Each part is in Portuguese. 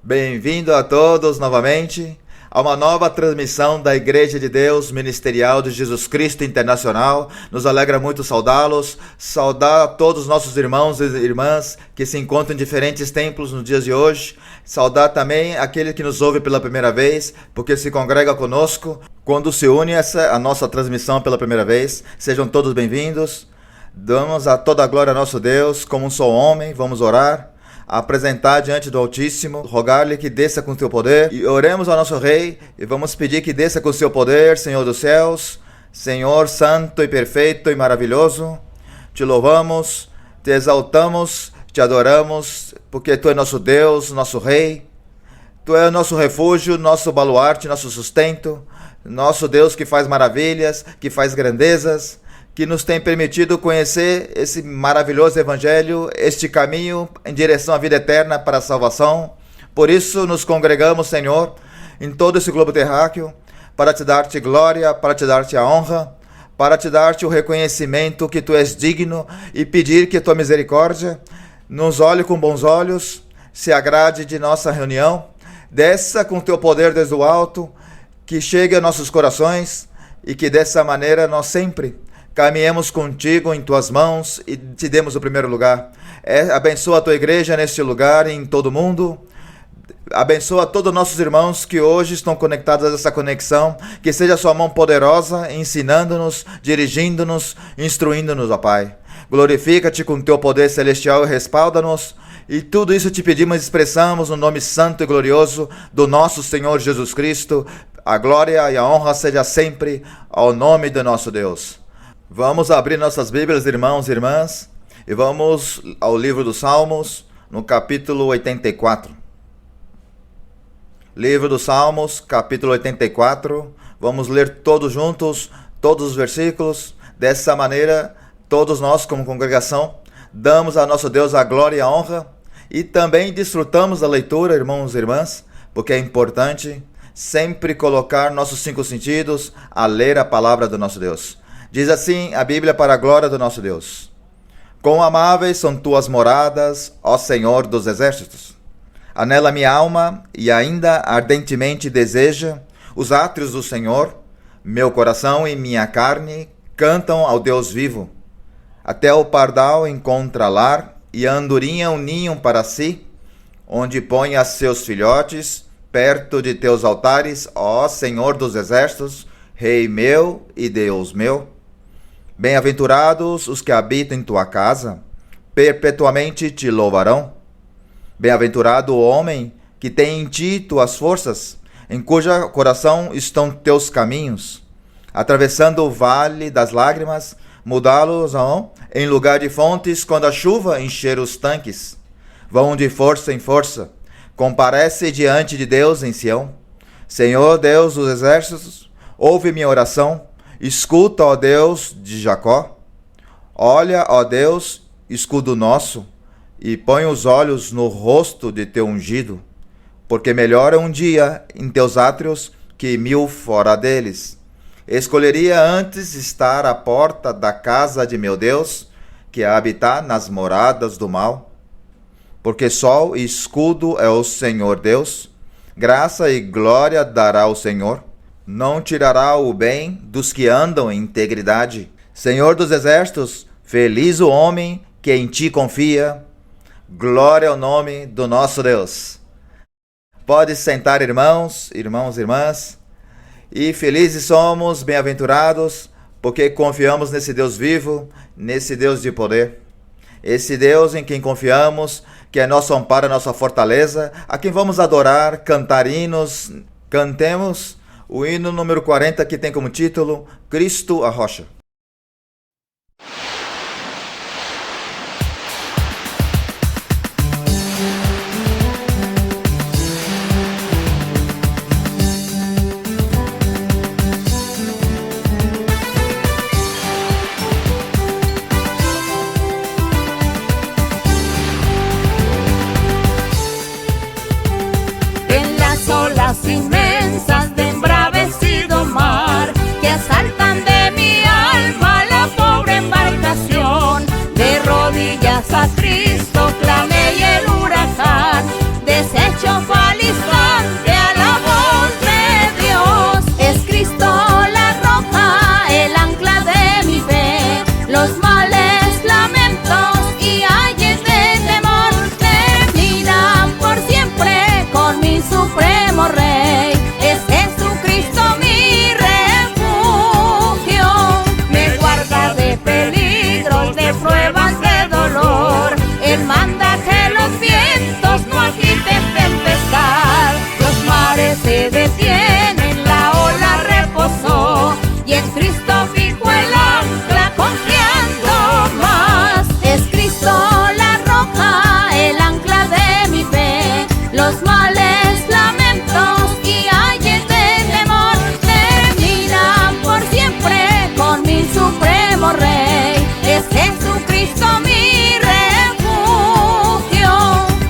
Bem-vindo a todos novamente a uma nova transmissão da Igreja de Deus Ministerial de Jesus Cristo Internacional. Nos alegra muito saudá-los, saudar a todos os nossos irmãos e irmãs que se encontram em diferentes templos nos dias de hoje. Saudar também aquele que nos ouve pela primeira vez, porque se congrega conosco quando se une a nossa transmissão pela primeira vez. Sejam todos bem-vindos. Damos a toda a glória a nosso Deus, como um só homem. Vamos orar, apresentar diante do Altíssimo, rogar-lhe que desça com o teu poder, e oremos ao nosso Rei, e vamos pedir que desça com o seu poder, Senhor dos céus, Senhor santo e perfeito e maravilhoso. Te louvamos, te exaltamos, te adoramos, porque tu és nosso Deus, nosso Rei, tu és nosso refúgio, nosso baluarte, nosso sustento, nosso Deus que faz maravilhas, que faz grandezas, que nos tem permitido conhecer esse maravilhoso Evangelho, este caminho em direção à vida eterna para a salvação. Por isso nos congregamos, Senhor, em todo esse globo terráqueo, para te dar-te glória, para te dar-te a honra, para te dar-te o reconhecimento que tu és digno e pedir que tua misericórdia nos olhe com bons olhos, se agrade de nossa reunião, desça com teu poder desde o alto, que chegue a nossos corações e que dessa maneira nós sempre caminhemos contigo em tuas mãos e te demos o primeiro lugar. Abençoa a tua igreja neste lugar e em todo o mundo. Abençoa todos os nossos irmãos que hoje estão conectados a essa conexão. Que seja a sua mão poderosa, ensinando-nos, dirigindo-nos, instruindo-nos, ó Pai. Glorifica-te com teu poder celestial e respalda-nos. E tudo isso te pedimos e expressamos no nome santo e glorioso do nosso Senhor Jesus Cristo. A glória e a honra seja sempre ao nome do nosso Deus. Vamos abrir nossas Bíblias, irmãos e irmãs, e vamos ao livro dos Salmos, no capítulo 84. Livro dos Salmos, capítulo 84. Vamos ler todos juntos, todos os versículos. Dessa maneira, todos nós, como congregação, damos a nosso Deus a glória e a honra, e também desfrutamos da leitura, irmãos e irmãs, porque é importante sempre colocar nossos cinco sentidos a ler a palavra do nosso Deus. Diz assim a Bíblia para a glória do nosso Deus: Quão amáveis são tuas moradas, ó Senhor dos exércitos! Anela minha alma e ainda ardentemente deseja os átrios do Senhor. Meu coração e minha carne cantam ao Deus vivo. Até o pardal encontra lar e a andorinha um ninho para si, onde põe a seus filhotes perto de teus altares, ó Senhor dos exércitos, Rei meu e Deus meu. Bem-aventurados os que habitam em tua casa, perpetuamente te louvarão. Bem-aventurado o homem que tem em ti tuas forças, em cujo coração estão teus caminhos. Atravessando o vale das lágrimas, mudá-los em lugar de fontes quando a chuva encher os tanques. Vão de força em força, comparece diante de Deus em Sião. Senhor Deus dos exércitos, ouve minha oração. Escuta, ó Deus de Jacó. Olha, ó Deus, escudo nosso, e põe os olhos no rosto de teu ungido, porque melhor é um dia em teus átrios que 1000 fora deles. Escolheria antes estar à porta da casa de meu Deus, que habitar nas moradas do mal. Porque sol e escudo é o Senhor Deus, graça e glória dará o Senhor. Não tirará o bem dos que andam em integridade. Senhor dos exércitos, feliz o homem que em ti confia. Glória ao nome do nosso Deus. Pode sentar, irmãos, e irmãs. E felizes somos, bem-aventurados, porque confiamos nesse Deus vivo, nesse Deus de poder. Esse Deus em quem confiamos, que é nosso amparo, nossa fortaleza, a quem vamos adorar, cantar hinos. Cantemos o hino número 40, que tem como título Cristo a Rocha. En las olas inmensas de embravecido mar, que asaltan de mi alma la pobre embarcación, de rodillas a Cristo clamé y el huracán deshecho falió. los males, lamentos y ayes de temor terminan por siempre con mi supremo Rey. Es Jesucristo mi refugio, me guarda de peligros, de pruebas, de dolor. Él manda que los vientos no agiten tempestad, los mares se detienen, la ola reposó, y en Cristo fijo el ancla confiando más. Es Cristo la roca, el ancla de mi fe, los males, lamentos y ayes de temor terminan por siempre con mi supremo Rey. Es Jesucristo mi refugio,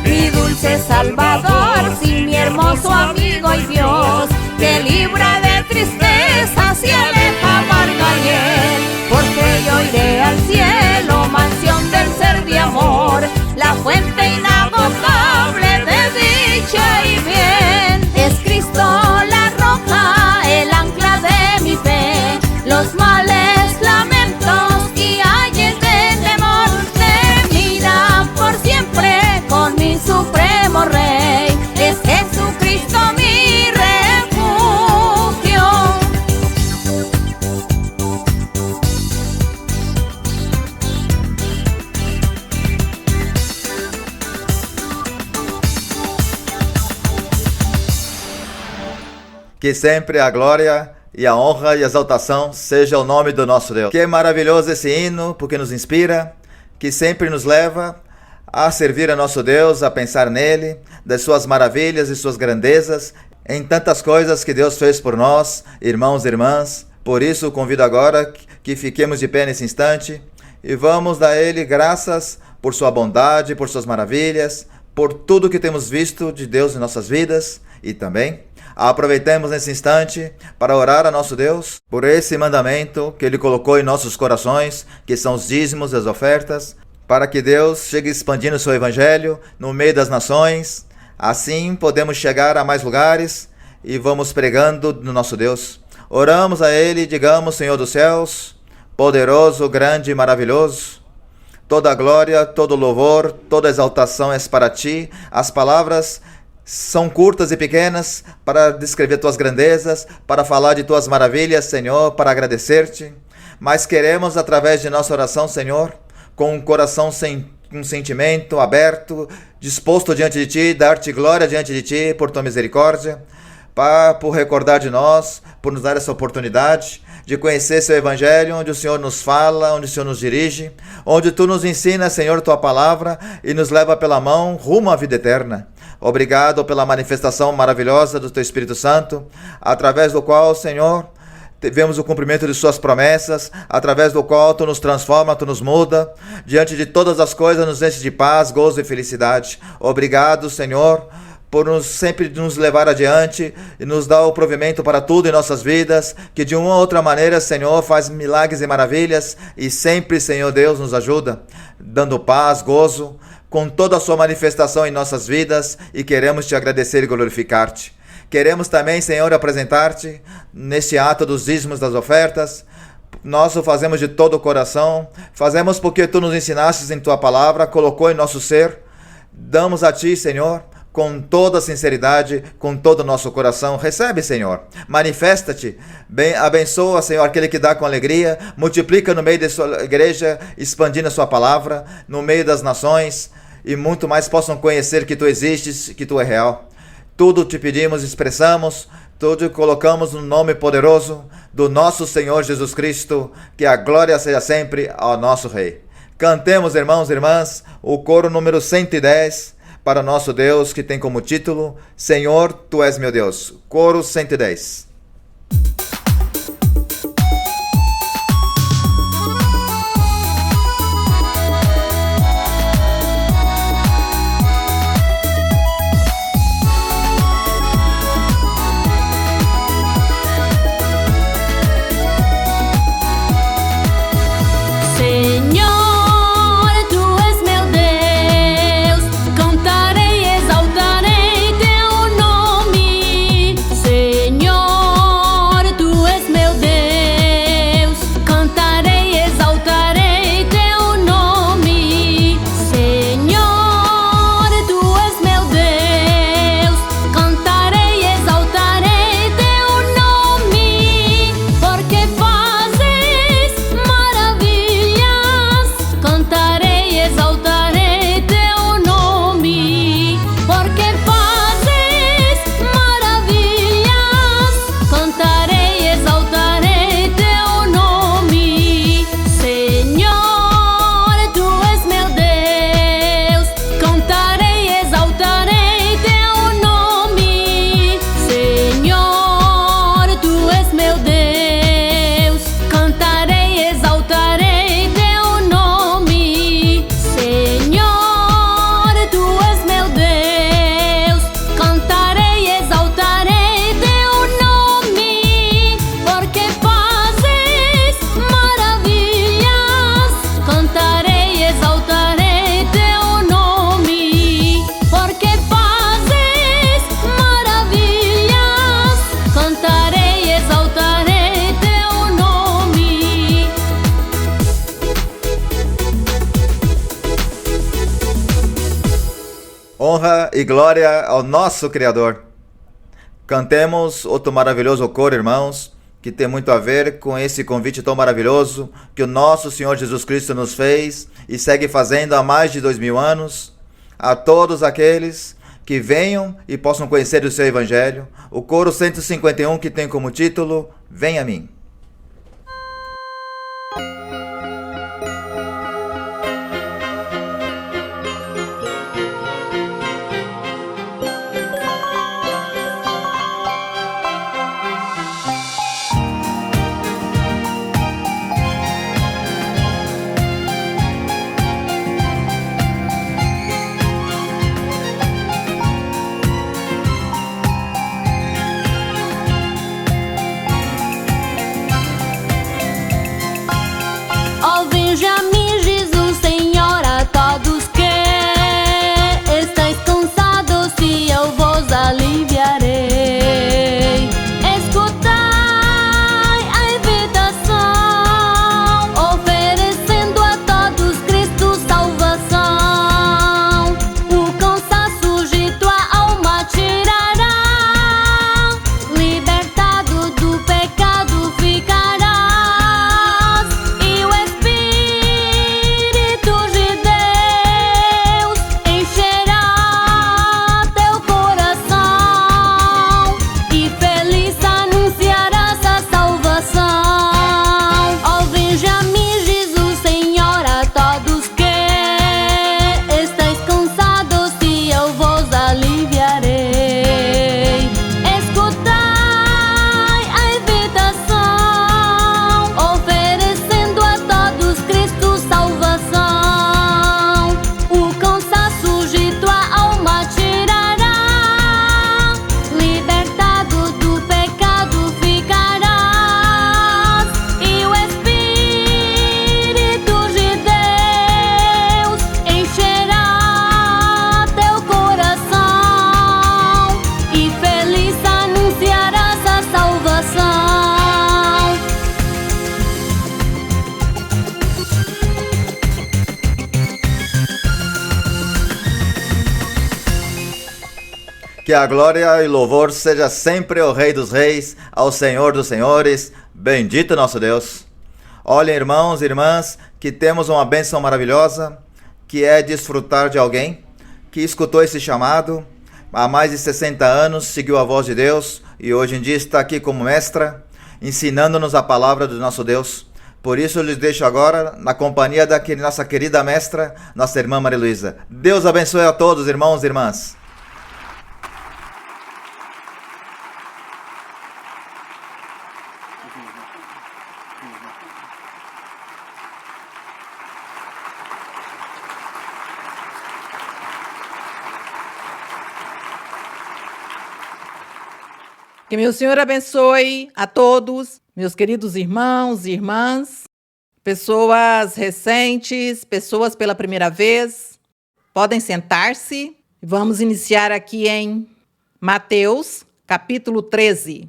mi dulce Salvador, sí, mi hermoso amigo y Dios, que libra de tristezas y aleja amarga hiel. Porque yo iré al cielo, mansión del ser de amor, la fuente inagotable de dicha y bien. Es Cristo la roca, el ancla de mi fe, los males, lamentos y ayes de temor terminan por siempre con mi supremo Rey. Es Jesucristo mi refugio. Que sempre a glória e a honra e a exaltação seja o nome do nosso Deus. Que maravilhoso esse hino, porque nos inspira, que sempre nos leva a servir a nosso Deus, a pensar nele, das suas maravilhas e suas grandezas, em tantas coisas que Deus fez por nós, irmãos e irmãs. Por isso, convido agora que fiquemos de pé nesse instante e vamos dar a Ele graças por sua bondade, por suas maravilhas, por tudo que temos visto de Deus em nossas vidas e também aproveitemos nesse instante para orar a nosso Deus por esse mandamento que Ele colocou em nossos corações, que são os dízimos e as ofertas, para que Deus chegue expandindo o seu evangelho no meio das nações. Assim podemos chegar a mais lugares e vamos pregando no nosso Deus. Oramos a Ele e digamos: Senhor dos céus, poderoso, grande e maravilhoso, toda a glória, todo o louvor, toda a exaltação é para Ti. As palavras são curtas e pequenas para descrever Tuas grandezas, para falar de Tuas maravilhas, Senhor, para agradecer-Te. Mas queremos, através de nossa oração, Senhor, com um coração um sentimento aberto, disposto diante de Ti, dar-Te glória diante de Ti por Tua misericórdia, por recordar de nós, por nos dar essa oportunidade de conhecer Seu Evangelho, onde o Senhor nos fala, onde o Senhor nos dirige, onde Tu nos ensina, Senhor, Tua palavra e nos leva pela mão rumo à vida eterna. Obrigado pela manifestação maravilhosa do Teu Espírito Santo, através do qual, Senhor, vemos o cumprimento de Suas promessas, através do qual Tu nos transforma, Tu nos muda, diante de todas as coisas nos enche de paz, gozo e felicidade. Obrigado, Senhor, por sempre nos levar adiante e nos dar o provimento para tudo em nossas vidas, que de uma ou outra maneira, Senhor, faz milagres e maravilhas e sempre, Senhor Deus, nos ajuda, dando paz, gozo, com toda a Sua manifestação em nossas vidas, e queremos Te agradecer e glorificar-Te. Queremos também, Senhor, apresentar-Te neste ato dos dízimos das ofertas. Nós o fazemos de todo o coração, fazemos porque Tu nos ensinastes em Tua palavra, colocou em nosso ser. Damos a Ti, Senhor, com toda a sinceridade, com todo o nosso coração. Recebe, Senhor, manifesta-te, abençoa, Senhor, aquele que dá com alegria, multiplica no meio da Sua igreja, expandindo a Sua palavra, no meio das nações, e muito mais possam conhecer que Tu existes, que Tu é real. Tudo Te pedimos, expressamos, tudo colocamos no nome poderoso do nosso Senhor Jesus Cristo, que a glória seja sempre ao nosso Rei. Cantemos, irmãos e irmãs, o coro número 110, para nosso Deus, que tem como título: Senhor, Tu és meu Deus. Coro 110. Cantarei, exaltarei Teu nome, Senhor. Honra e glória ao nosso Criador. Cantemos outro maravilhoso coro, irmãos, que tem muito a ver com esse convite tão maravilhoso que o nosso Senhor Jesus Cristo nos fez e segue fazendo há mais de 2000 anos, a todos aqueles que venham e possam conhecer o seu Evangelho. O coro 151, que tem como título Vem a mim. Que a glória e louvor seja sempre ao Rei dos Reis, ao Senhor dos Senhores, bendito nosso Deus. Olhem, irmãos e irmãs, que temos uma bênção maravilhosa, que é desfrutar de alguém que escutou esse chamado, há mais de 60 anos seguiu a voz de Deus e hoje em dia está aqui como mestra, ensinando-nos a palavra do nosso Deus. Por isso eu lhes deixo agora na companhia da nossa querida mestra, nossa irmã Maria Luísa. Deus abençoe a todos, irmãos e irmãs. Que meu Senhor abençoe a todos, meus queridos irmãos e irmãs, pessoas recentes, pessoas pela primeira vez. Podem sentar-se. Vamos iniciar aqui em Mateus, capítulo 13.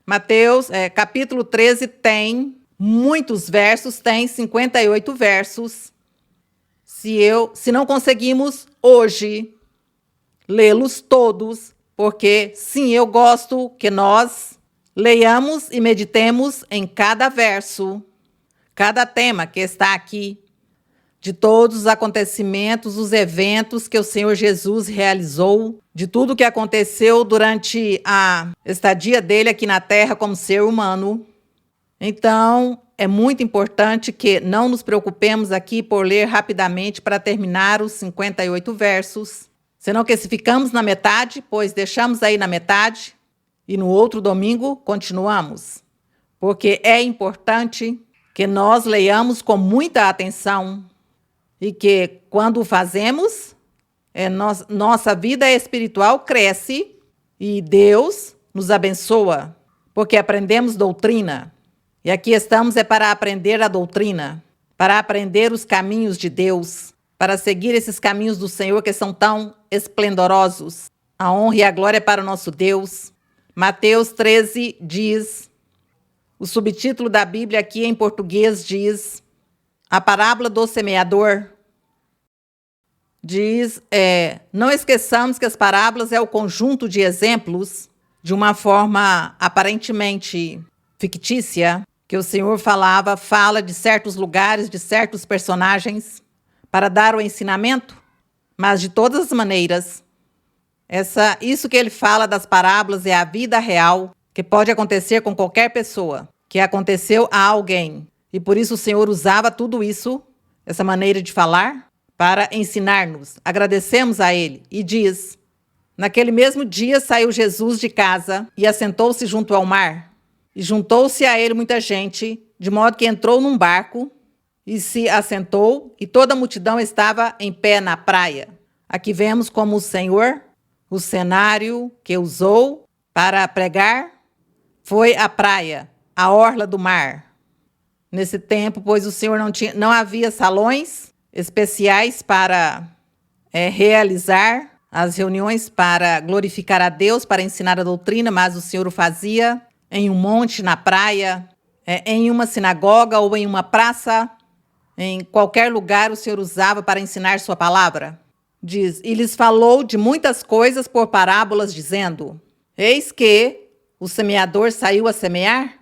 Mateus, capítulo 13 tem muitos versos, tem 58 versos. Se não conseguimos hoje lê-los todos, porque, sim, eu gosto que nós leiamos e meditemos em cada verso, cada tema que está aqui, de todos os acontecimentos, os eventos que o Senhor Jesus realizou, de tudo que aconteceu durante a estadia dele aqui na Terra como ser humano. Então, é muito importante que não nos preocupemos aqui por ler rapidamente para terminar os 58 versos. Senão que se ficamos na metade, pois deixamos aí na metade e no outro domingo continuamos. Porque é importante que nós leiamos com muita atenção e que quando o fazemos, nossa vida espiritual cresce e Deus nos abençoa, porque aprendemos doutrina. E aqui estamos para aprender a doutrina, para aprender os caminhos de Deus, para seguir esses caminhos do Senhor que são tão esplendorosos. A honra e a glória para o nosso Deus. Mateus 13 diz, o subtítulo da Bíblia aqui em português diz, a parábola do semeador. Diz, não esqueçamos que as parábolas é o conjunto de exemplos de uma forma aparentemente fictícia, que o Senhor fala de certos lugares, de certos personagens, para dar o ensinamento, mas de todas as maneiras, isso que ele fala das parábolas é a vida real, que pode acontecer com qualquer pessoa, que aconteceu a alguém. E por isso o Senhor usava tudo isso, essa maneira de falar, para ensinar-nos. Agradecemos a Ele. E diz, naquele mesmo dia saiu Jesus de casa e assentou-se junto ao mar. E juntou-se a ele muita gente, de modo que entrou num barco e se assentou, e toda a multidão estava em pé na praia. Aqui vemos como o Senhor, o cenário que usou para pregar, foi a praia, a orla do mar. Nesse tempo, pois o Senhor não havia salões especiais para realizar as reuniões para glorificar a Deus, para ensinar a doutrina, mas o Senhor o fazia em um monte, na praia, em uma sinagoga ou em uma praça, em qualquer lugar o Senhor usava para ensinar sua palavra. Diz, e lhes falou de muitas coisas por parábolas, dizendo, eis que o semeador saiu a semear,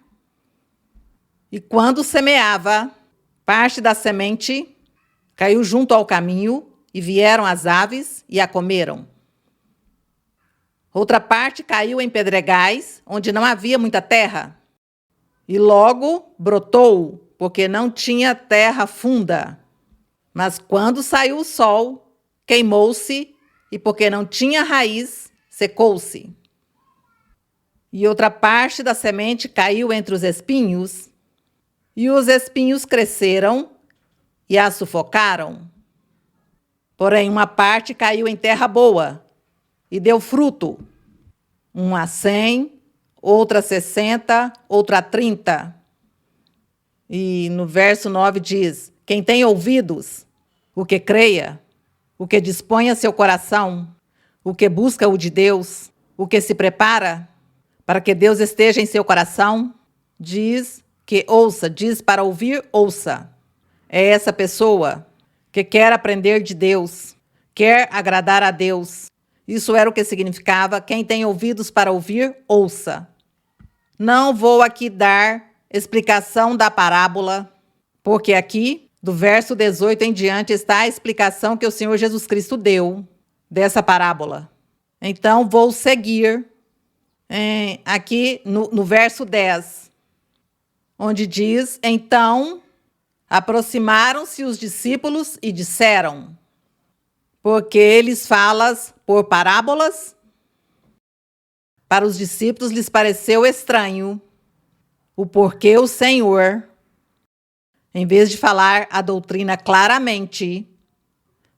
e quando semeava, parte da semente caiu junto ao caminho, e vieram as aves e a comeram. Outra parte caiu em pedregais, onde não havia muita terra, e logo brotou, porque não tinha terra funda. Mas quando saiu o sol, queimou-se, e porque não tinha raiz, secou-se. E outra parte da semente caiu entre os espinhos, e os espinhos cresceram e a sufocaram. Porém, uma parte caiu em terra boa e deu fruto, uma a 100, outra a 60, outra a 30. E no verso 9 diz, quem tem ouvidos, o que creia, o que disponha seu coração, o que busca o de Deus, o que se prepara para que Deus esteja em seu coração, diz que ouça, diz para ouvir, ouça. É essa pessoa que quer aprender de Deus, quer agradar a Deus. Isso era o que significava, quem tem ouvidos para ouvir, ouça. Não vou aqui dar explicação da parábola, porque aqui, do verso 18 em diante, está a explicação que o Senhor Jesus Cristo deu dessa parábola. Então, vou seguir aqui no verso 10, onde diz, então aproximaram-se os discípulos e disseram, porque eles falas por parábolas? Para os discípulos lhes pareceu estranho o porquê o Senhor, em vez de falar a doutrina claramente,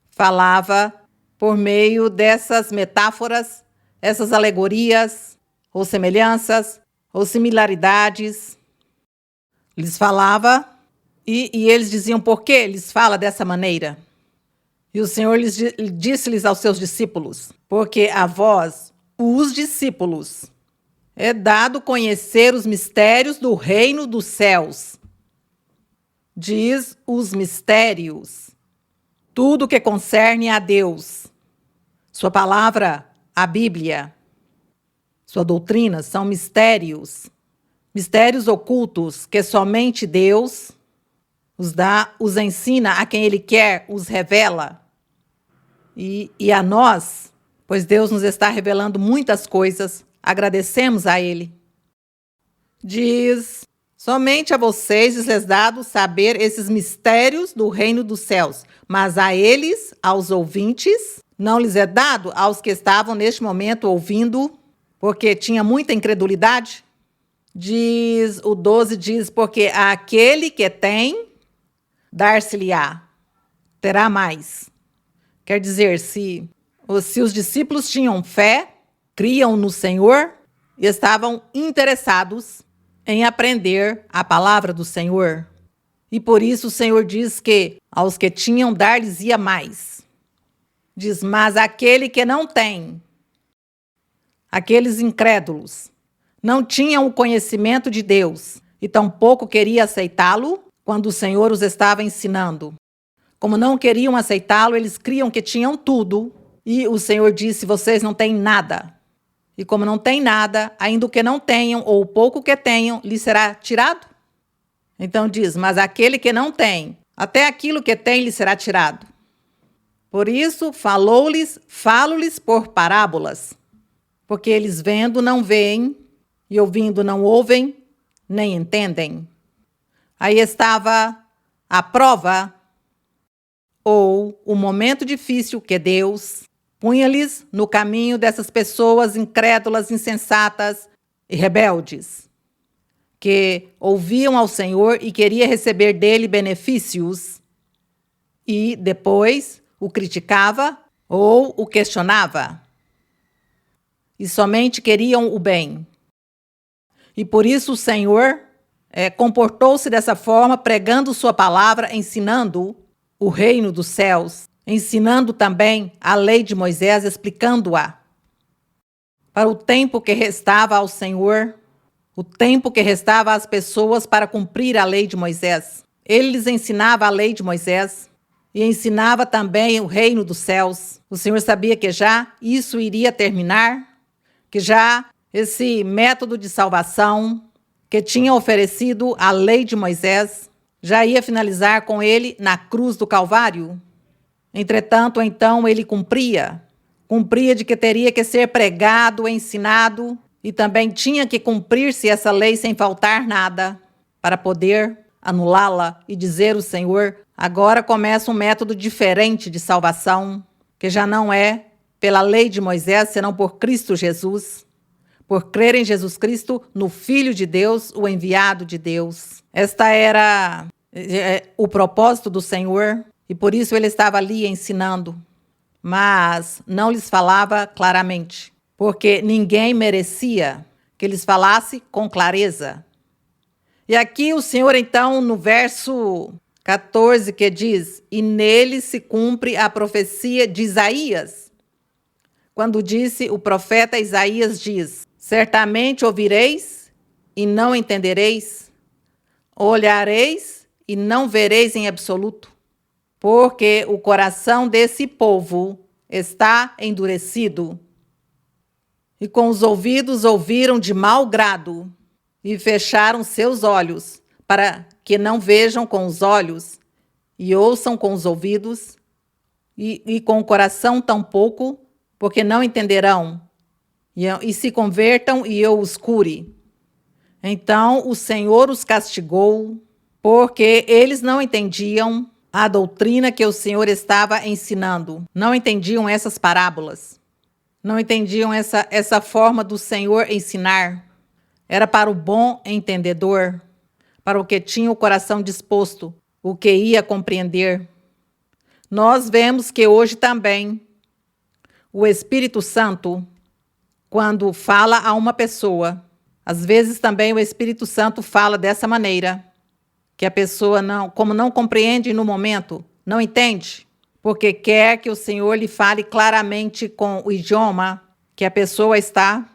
falava por meio dessas metáforas, essas alegorias, ou semelhanças, ou similaridades. Lhes falava e eles diziam, por que lhes fala dessa maneira? E o Senhor disse-lhes aos seus discípulos, porque a vós, os discípulos, é dado conhecer os mistérios do reino dos céus. Diz os mistérios, tudo que concerne a Deus. Sua palavra, a Bíblia, sua doutrina são mistérios, mistérios ocultos que somente Deus os dá, os ensina a quem Ele quer, os revela. E a nós, pois Deus nos está revelando muitas coisas, agradecemos a Ele. Diz, somente a vocês lhes é dado saber esses mistérios do reino dos céus, mas a eles, aos ouvintes, não lhes é dado aos que estavam neste momento ouvindo, porque tinha muita incredulidade. Diz, o 12 diz, porque aquele que tem, dar-se-lhe-á, terá mais. Quer dizer, se os discípulos tinham fé, criam no Senhor e estavam interessados em aprender a palavra do Senhor. E por isso o Senhor diz que aos que tinham dar-lhes-ia mais. Diz, mas aquele que não tem, aqueles incrédulos, não tinham o conhecimento de Deus e tampouco queria aceitá-lo quando o Senhor os estava ensinando. Como não queriam aceitá-lo, eles criam que tinham tudo. E o Senhor disse: vocês não têm nada. E como não têm nada, ainda o que não tenham, ou o pouco que tenham, lhe será tirado. Então diz: mas aquele que não tem, até aquilo que tem lhe será tirado. Por isso, falo-lhes por parábolas, porque eles vendo não veem, e ouvindo não ouvem, nem entendem. Aí estava a prova, ou o momento difícil que Deus punha-lhes no caminho dessas pessoas incrédulas, insensatas e rebeldes, que ouviam ao Senhor e queriam receber dele benefícios, e depois o criticava ou o questionava, e somente queriam o bem. E por isso o Senhor comportou-se dessa forma, pregando sua palavra, ensinando o reino dos céus, ensinando também a lei de Moisés, explicando-a para o tempo que restava ao Senhor, o tempo que restava às pessoas para cumprir a lei de Moisés. Ele lhes ensinava a lei de Moisés e ensinava também o reino dos céus. O Senhor sabia que já isso iria terminar, que já esse método de salvação que tinha oferecido a lei de Moisés já ia finalizar com ele na cruz do Calvário. Entretanto, então, ele cumpria de que teria que ser pregado, ensinado, e também tinha que cumprir-se essa lei sem faltar nada, para poder anulá-la e dizer o Senhor: agora começa um método diferente de salvação, que já não é pela lei de Moisés, senão por Cristo Jesus, por crer em Jesus Cristo, no Filho de Deus, o enviado de Deus. Esta era o propósito do Senhor, e por isso ele estava ali ensinando, mas não lhes falava claramente, porque ninguém merecia que lhes falasse com clareza. E aqui o Senhor, então, no verso 14, que diz: e nele se cumpre a profecia de Isaías, quando disse, o profeta Isaías diz: certamente ouvireis e não entendereis, olhareis e não vereis em absoluto, porque o coração desse povo está endurecido, e com os ouvidos ouviram de mau grado, e fecharam seus olhos, para que não vejam com os olhos, e ouçam com os ouvidos, e com o coração tampouco, porque não entenderão, e se convertam e eu os cure. Então o Senhor os castigou, porque eles não entendiam a doutrina que o Senhor estava ensinando. Não entendiam essas parábolas. Não entendiam essa forma do Senhor ensinar. Era para o bom entendedor, para o que tinha o coração disposto, o que ia compreender. Nós vemos que hoje também o Espírito Santo, quando fala a uma pessoa, às vezes também o Espírito Santo fala dessa maneira, que a pessoa como não compreende no momento, não entende, porque quer que o Senhor lhe fale claramente com o idioma que a pessoa está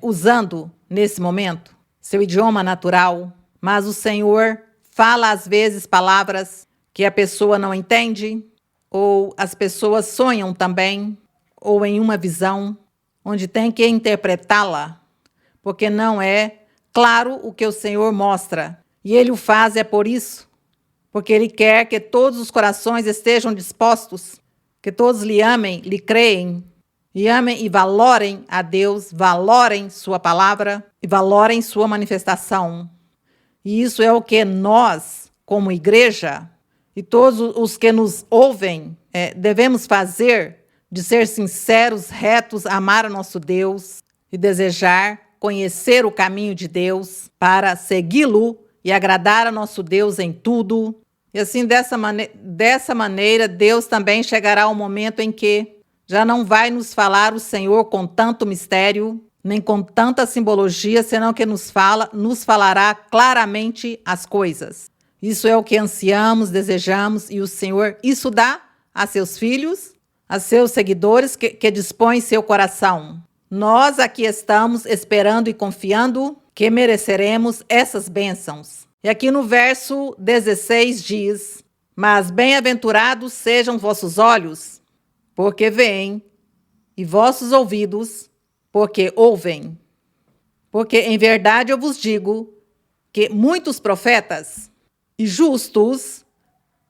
usando nesse momento, seu idioma natural. Mas o Senhor fala às vezes palavras que a pessoa não entende, ou as pessoas sonham também, ou em uma visão, onde tem que interpretá-la, porque não é claro o que o Senhor mostra. E Ele o faz por isso, porque Ele quer que todos os corações estejam dispostos, que todos lhe amem, lhe creem, e amem e valorem a Deus, valorem sua palavra e valorem sua manifestação. E isso é o que nós, como igreja, e todos os que nos ouvem, devemos fazer, de ser sinceros, retos, amar o nosso Deus e desejar conhecer o caminho de Deus para segui-lo e agradar a nosso Deus em tudo. E assim, dessa maneira, Deus também chegará ao momento em que já não vai nos falar o Senhor com tanto mistério, nem com tanta simbologia, senão que nos falará claramente as coisas. Isso é o que ansiamos, desejamos, e o Senhor isso dá a seus filhos, a seus seguidores que dispõem seu coração. Nós aqui estamos esperando e confiando que mereceremos essas bênçãos. E aqui no verso 16 diz: Mas bem-aventurados sejam vossos olhos, porque veem, e vossos ouvidos, porque ouvem. Porque em verdade eu vos digo que muitos profetas e justos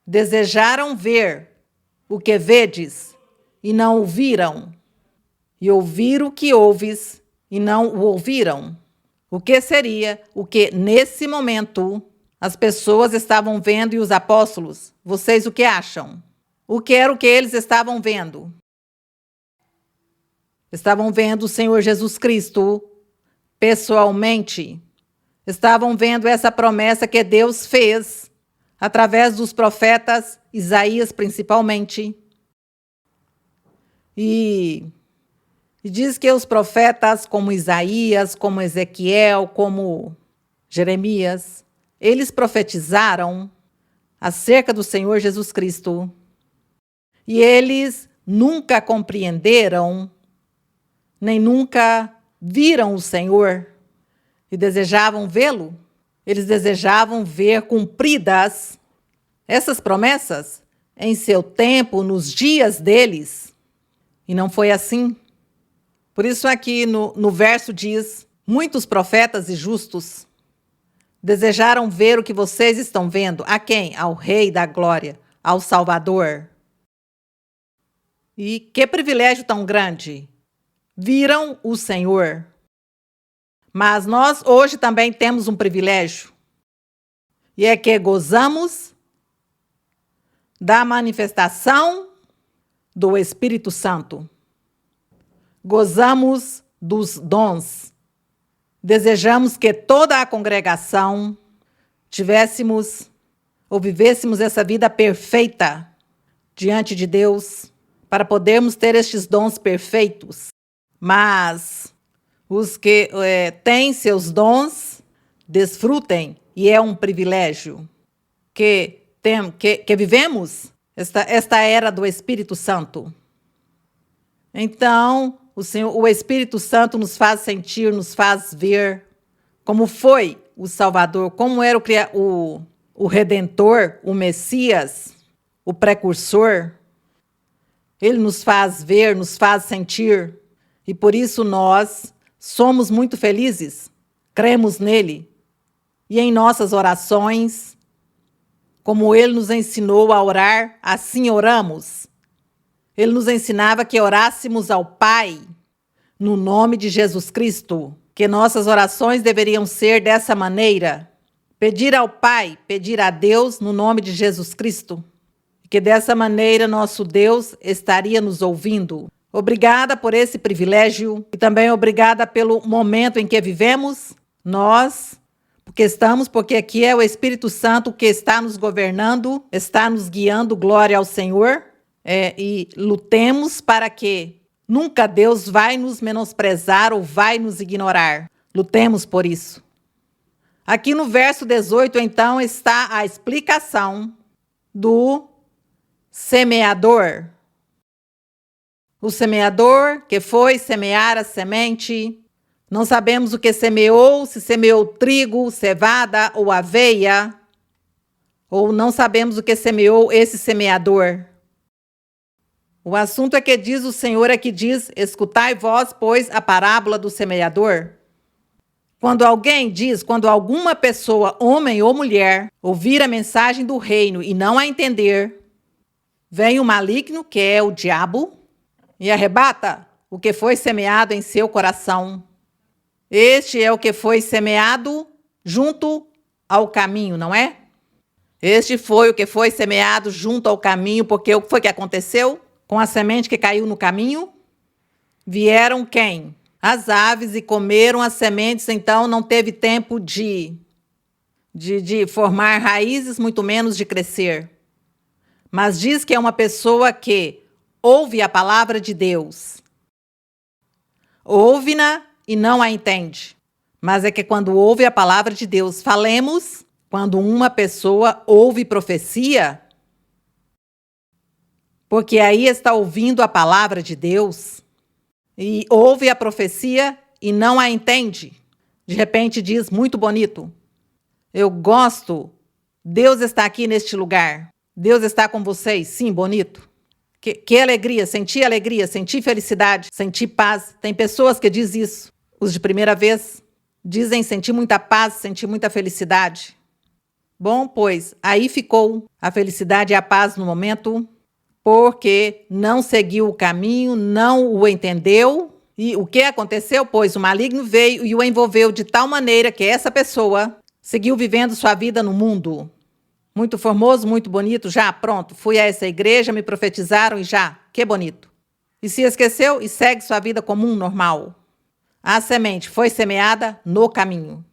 desejaram ver o que vedes e não ouviram, e ouvir o que ouves e não o ouviram. O que seria o que nesse momento as pessoas estavam vendo e os apóstolos? Vocês o que acham? O que era o que eles estavam vendo? Estavam vendo o Senhor Jesus Cristo pessoalmente. Estavam vendo essa promessa que Deus fez através dos profetas, Isaías principalmente. E diz que os profetas como Isaías, como Ezequiel, como Jeremias, eles profetizaram acerca do Senhor Jesus Cristo. E eles nunca compreenderam, nem nunca viram o Senhor e desejavam vê-lo. Eles desejavam ver cumpridas essas promessas em seu tempo, nos dias deles. E não foi assim. Por isso aqui no verso diz, muitos profetas e justos desejaram ver o que vocês estão vendo. A quem? Ao Rei da Glória, ao Salvador. E que privilégio tão grande! Viram o Senhor. Mas nós hoje também temos um privilégio. E é que gozamos da manifestação do Espírito Santo. Gozamos dos dons. Desejamos que toda a congregação tivéssemos ou vivêssemos essa vida perfeita diante de Deus, para podermos ter estes dons perfeitos. Mas os que têm seus dons, desfrutem, e é um privilégio que vivemos esta era do Espírito Santo. Então, o Espírito Santo nos faz sentir, nos faz ver como foi o Salvador, como era o Redentor, o Messias, o precursor. Ele nos faz ver, nos faz sentir, e por isso nós somos muito felizes, cremos nele, e em nossas orações, como ele nos ensinou a orar, assim oramos. Ele nos ensinava que orássemos ao Pai, no nome de Jesus Cristo, que nossas orações deveriam ser dessa maneira, pedir ao Pai, pedir a Deus no nome de Jesus Cristo, que dessa maneira nosso Deus estaria nos ouvindo. Obrigada por esse privilégio e também obrigada pelo momento em que vivemos, porque aqui é o Espírito Santo que está nos governando, está nos guiando, glória ao Senhor, e lutemos para que nunca Deus vai nos menosprezar ou vai nos ignorar. Lutemos por isso. Aqui no verso 18, então, está a explicação do semeador. O semeador que foi semear a semente, não sabemos o que semeou, se semeou trigo, cevada ou aveia, ou não sabemos o que semeou esse semeador. O assunto é que diz o Senhor, aqui diz, escutai vós, pois, a parábola do semeador. Quando alguma pessoa, homem ou mulher, ouvir a mensagem do reino e não a entender, vem o maligno, que é o diabo, e arrebata o que foi semeado em seu coração. Este é o que foi semeado junto ao caminho, não é? Este foi o que foi semeado junto ao caminho, porque o que foi que aconteceu com a semente que caiu no caminho? Vieram quem? As aves e comeram as sementes, então não teve tempo de formar raízes, muito menos de crescer. Mas diz que é uma pessoa que ouve a palavra de Deus. Ouve-na e não a entende. Mas é que quando ouve a palavra de Deus, falemos, quando uma pessoa ouve profecia, porque aí está ouvindo a palavra de Deus, e ouve a profecia e não a entende. De repente diz, muito bonito, eu gosto, Deus está aqui neste lugar. Deus está com vocês? Sim, bonito. Que alegria, senti felicidade, senti paz. Tem pessoas que dizem isso. Os de primeira vez dizem sentir muita paz, sentir muita felicidade. Bom, pois, aí ficou a felicidade e a paz no momento, porque não seguiu o caminho, não o entendeu. E o que aconteceu? Pois o maligno veio e o envolveu de tal maneira que essa pessoa seguiu vivendo sua vida no mundo. Muito formoso, muito bonito, já, pronto. Fui a essa igreja, me profetizaram e já, que bonito. E se esqueceu e segue sua vida comum, normal. A semente foi semeada no caminho.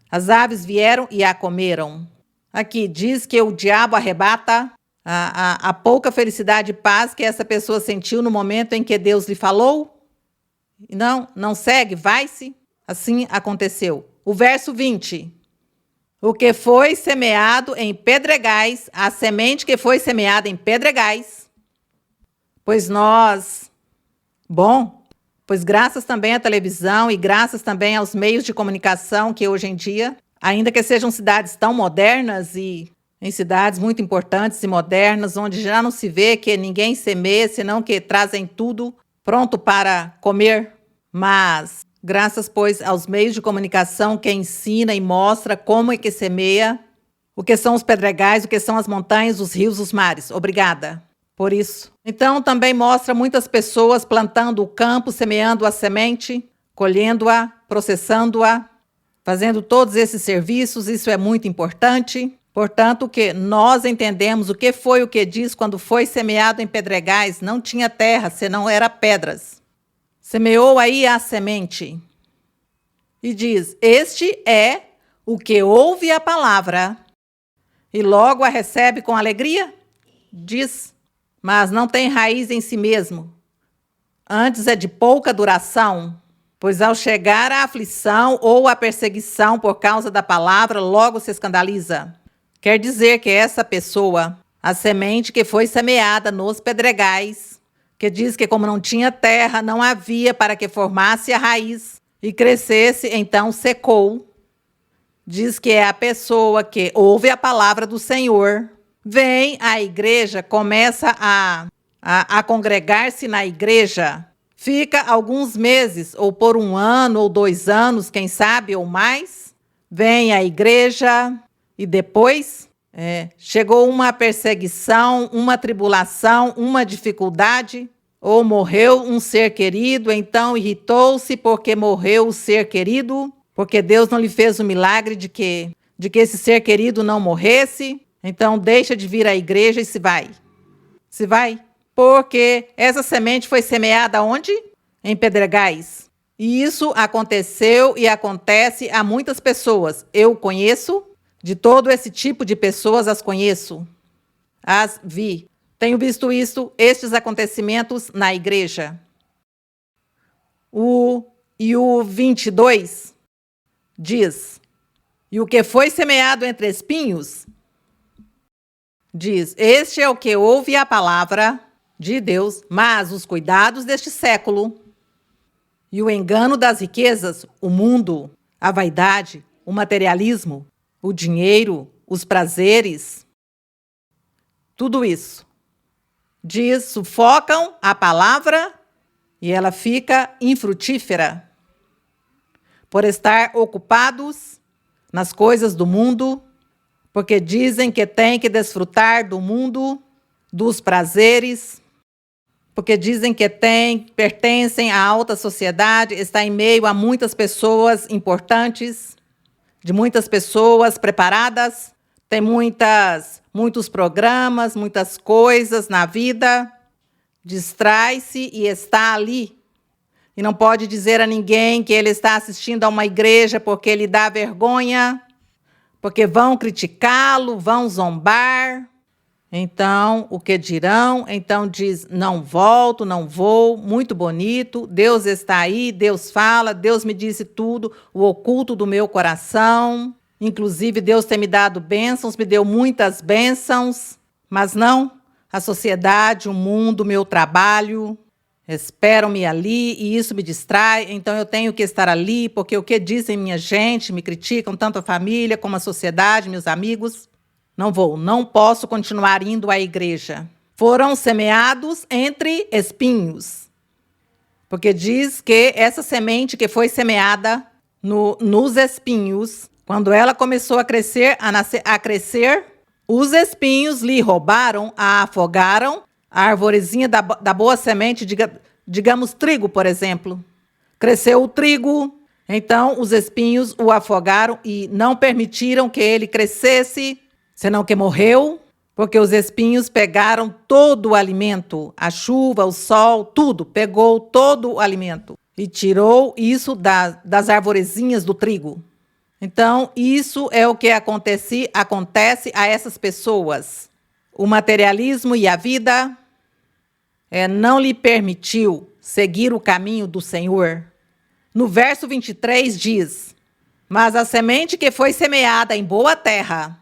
As aves vieram e a comeram. Aqui diz que o diabo arrebata a pouca felicidade e paz que essa pessoa sentiu no momento em que Deus lhe falou. Não segue, vai-se. Assim aconteceu. O verso 20. O que foi semeado em pedregais, a semente que foi semeada em pedregais, pois graças também à televisão e graças também aos meios de comunicação que hoje em dia, ainda que sejam cidades tão modernas e em cidades muito importantes e modernas, onde já não se vê que ninguém semeia, senão que trazem tudo pronto para comer, mas graças, pois, aos meios de comunicação que ensina e mostra como é que semeia, o que são os pedregais, o que são as montanhas, os rios, os mares. Obrigada por isso. Então, também mostra muitas pessoas plantando o campo, semeando a semente, colhendo-a, processando-a, fazendo todos esses serviços. Isso é muito importante. Portanto, que nós entendemos o que diz quando foi semeado em pedregais. Não tinha terra, senão era pedras. Semeou aí a semente e diz: este é o que ouve a palavra e logo a recebe com alegria? Diz, mas não tem raiz em si mesmo. Antes é de pouca duração, pois ao chegar a aflição ou a perseguição por causa da palavra, logo se escandaliza. Quer dizer que essa pessoa, a semente que foi semeada nos pedregais, que diz que como não tinha terra, não havia para que formasse a raiz e crescesse, então secou. Diz que é a pessoa que ouve a palavra do Senhor, vem à igreja, começa a congregar-se na igreja, fica alguns meses, ou por 1 ano, ou 2 anos, quem sabe, ou mais, vem à igreja e depois chegou uma perseguição, uma tribulação, uma dificuldade, ou morreu um ser querido, então irritou-se porque morreu o ser querido, porque Deus não lhe fez o milagre de que esse ser querido não morresse, então deixa de vir à igreja e se vai. Se vai, porque essa semente foi semeada onde? Em pedregais. E isso aconteceu e acontece a muitas pessoas. Eu conheço. De todo esse tipo de pessoas, as conheço, as vi. Tenho visto estes acontecimentos na igreja. O 22 diz, e o que foi semeado entre espinhos, diz, este é o que ouve a palavra de Deus, mas os cuidados deste século e o engano das riquezas, o mundo, a vaidade, o materialismo, o dinheiro, os prazeres, tudo isso, diz, sufocam a palavra e ela fica infrutífera por estar ocupados nas coisas do mundo, porque dizem que tem que desfrutar do mundo, dos prazeres, porque dizem que pertencem à alta sociedade, está em meio a muitas pessoas importantes, de muitas pessoas preparadas, tem muitos programas, muitas coisas na vida, distrai-se e está ali. E não pode dizer a ninguém que ele está assistindo a uma igreja porque lhe dá vergonha, porque vão criticá-lo, vão zombar. Então, o que dirão? Então diz, não volto, não vou, muito bonito, Deus está aí, Deus fala, Deus me disse tudo, o oculto do meu coração. Inclusive, Deus tem me dado bênçãos, me deu muitas bênçãos, mas não, a sociedade, o mundo, o meu trabalho, esperam-me ali e isso me distrai, então eu tenho que estar ali, porque o que dizem minha gente, me criticam, tanto a família como a sociedade, meus amigos. não posso continuar indo à igreja. Foram semeados entre espinhos. Porque diz que essa semente que foi semeada nos espinhos, quando ela começou a crescer, os espinhos lhe roubaram, a afogaram, a arvorezinha da boa semente, digamos trigo, por exemplo. Cresceu o trigo, então os espinhos o afogaram e não permitiram que ele crescesse, senão que morreu, porque os espinhos pegaram todo o alimento, a chuva, o sol, tudo, pegou todo o alimento e tirou isso das arvorezinhas do trigo. Então, isso é o que acontece a essas pessoas. O materialismo e a vida não lhe permitiu seguir o caminho do Senhor. No verso 23 diz: mas a semente que foi semeada em boa terra,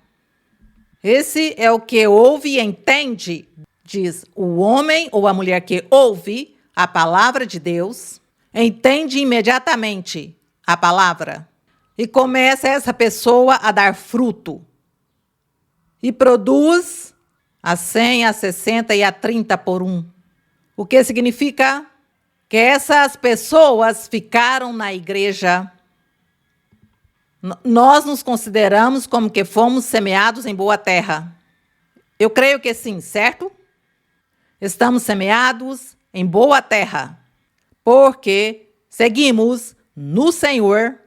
esse é o que ouve e entende, diz o homem ou a mulher que ouve a palavra de Deus, entende imediatamente a palavra. E começa essa pessoa a dar fruto. E produz a 100, a 60 e a 30 por 1. O que significa que essas pessoas ficaram na igreja. Nós nos consideramos como que fomos semeados em boa terra. Eu creio que sim, certo? Estamos semeados em boa terra. Porque seguimos no Senhor.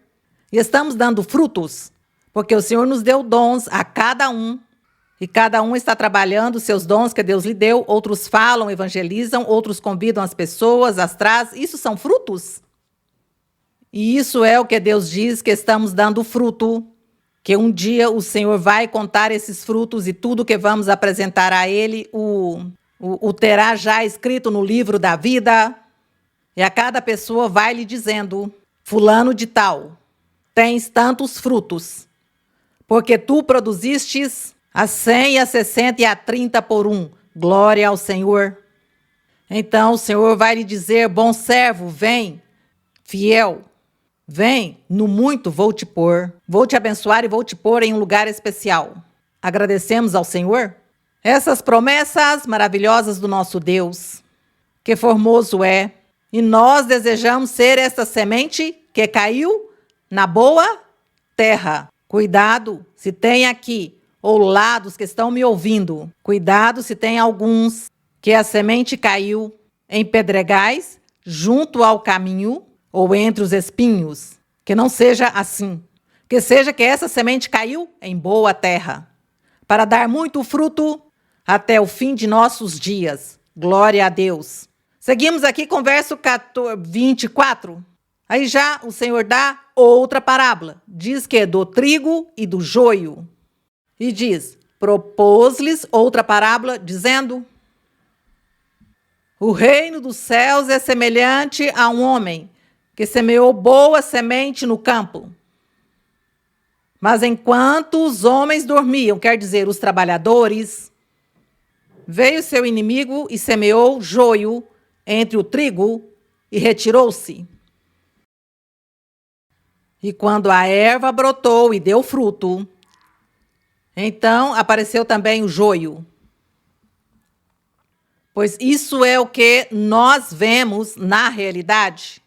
E estamos dando frutos, porque o Senhor nos deu dons a cada um, e cada um está trabalhando os seus dons que Deus lhe deu. Outros falam, evangelizam, outros convidam as pessoas, as traz. Isso são frutos. E isso é o que Deus diz, que estamos dando fruto, que um dia o Senhor vai contar esses frutos e tudo que vamos apresentar a Ele, o terá já escrito no livro da vida. E a cada pessoa vai lhe dizendo: fulano de tal, tens tantos frutos, porque tu produzistes a 100, a 60 e a 30 por 1. Glória ao Senhor. Então o Senhor vai lhe dizer: bom servo, vem, fiel, vem, no muito vou te pôr, vou te abençoar e vou te pôr em um lugar especial. Agradecemos ao Senhor essas promessas maravilhosas do nosso Deus, que formoso é, e nós desejamos ser essa semente que caiu na boa terra. Cuidado se tem aqui, ou lados que estão me ouvindo, cuidado se tem alguns que a semente caiu em pedregais, junto ao caminho, ou entre os espinhos. Que não seja assim. Que seja que essa semente caiu em boa terra, para dar muito fruto até o fim de nossos dias. Glória a Deus. Seguimos aqui com o verso 24. Aí já o Senhor dá outra parábola. Diz que é do trigo e do joio. E diz: propôs-lhes outra parábola, dizendo: o reino dos céus é semelhante a um homem que semeou boa semente no campo. Mas enquanto os homens dormiam, quer dizer, os trabalhadores, veio seu inimigo e semeou joio entre o trigo e retirou-se. E quando a erva brotou e deu fruto, então apareceu também o joio. Pois isso é o que nós vemos na realidade.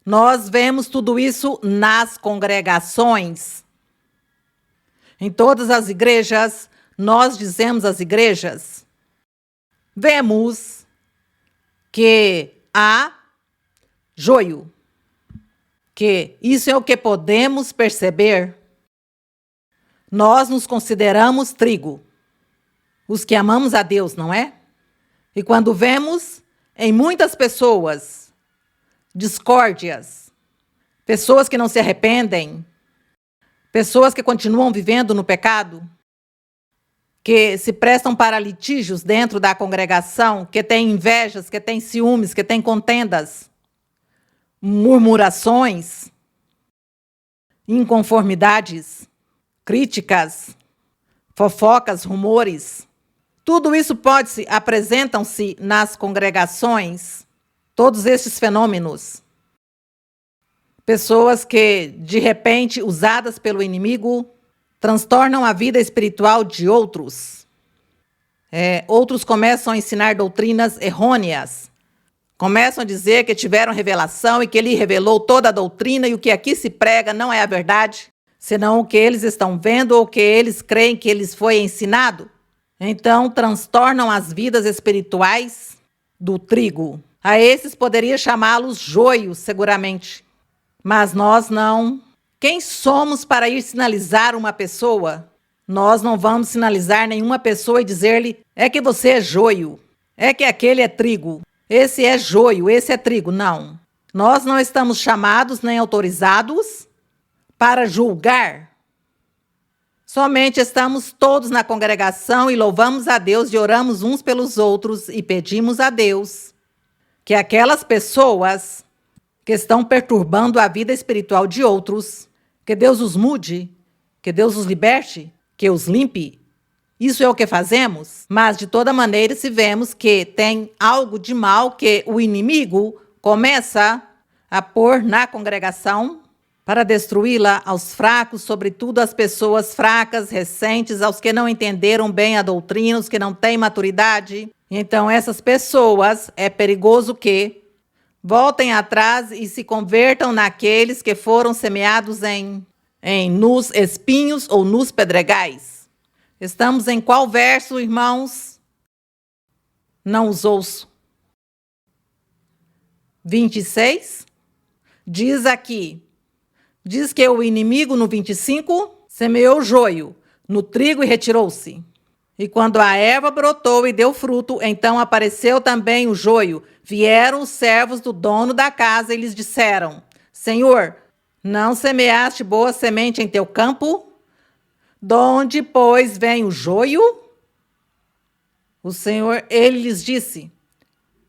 Nós vemos tudo isso nas congregações. Em todas as igrejas, nós dizemos às igrejas, vemos que há joio. Que isso é o que podemos perceber. Nós nos consideramos trigo, os que amamos a Deus, não é? E quando vemos em muitas pessoas discórdias, pessoas que não se arrependem, pessoas que continuam vivendo no pecado, que se prestam para litígios dentro da congregação, que têm invejas, que têm ciúmes, que têm contendas, murmurações, inconformidades, críticas, fofocas, rumores. Tudo isso apresentam-se nas congregações, todos esses fenômenos. Pessoas que, de repente, usadas pelo inimigo, transtornam a vida espiritual de outros. Outros começam a ensinar doutrinas errôneas. Começam a dizer que tiveram revelação e que ele revelou toda a doutrina e o que aqui se prega não é a verdade, senão o que eles estão vendo ou o que eles creem que lhes foi ensinado. Então, transtornam as vidas espirituais do trigo. A esses poderia chamá-los joios, seguramente. Mas nós não. Quem somos para ir sinalizar uma pessoa? Nós não vamos sinalizar nenhuma pessoa e dizer-lhe, é que você é joio, é que aquele é trigo, esse é joio, esse é trigo. Não. Nós não estamos chamados nem autorizados para julgar. Somente estamos todos na congregação e louvamos a Deus e oramos uns pelos outros e pedimos a Deus que aquelas pessoas que estão perturbando a vida espiritual de outros, que Deus os mude, que Deus os liberte, que os limpe. Isso é o que fazemos, mas de toda maneira, se vemos que tem algo de mal que o inimigo começa a pôr na congregação para destruí-la aos fracos, sobretudo às pessoas fracas, recentes, aos que não entenderam bem a doutrina, os que não têm maturidade. Então, essas pessoas, é perigoso que voltem atrás e se convertam naqueles que foram semeados nos espinhos ou nos pedregais. Estamos em qual verso, irmãos? Não os ouço. 26? Diz aqui. Diz que o inimigo, no 25, semeou joio no trigo e retirou-se. E quando a erva brotou e deu fruto, então apareceu também o joio. Vieram os servos do dono da casa e lhes disseram, Senhor, não semeaste boa semente em teu campo? Donde, pois, vem o joio? O Senhor, ele lhes disse,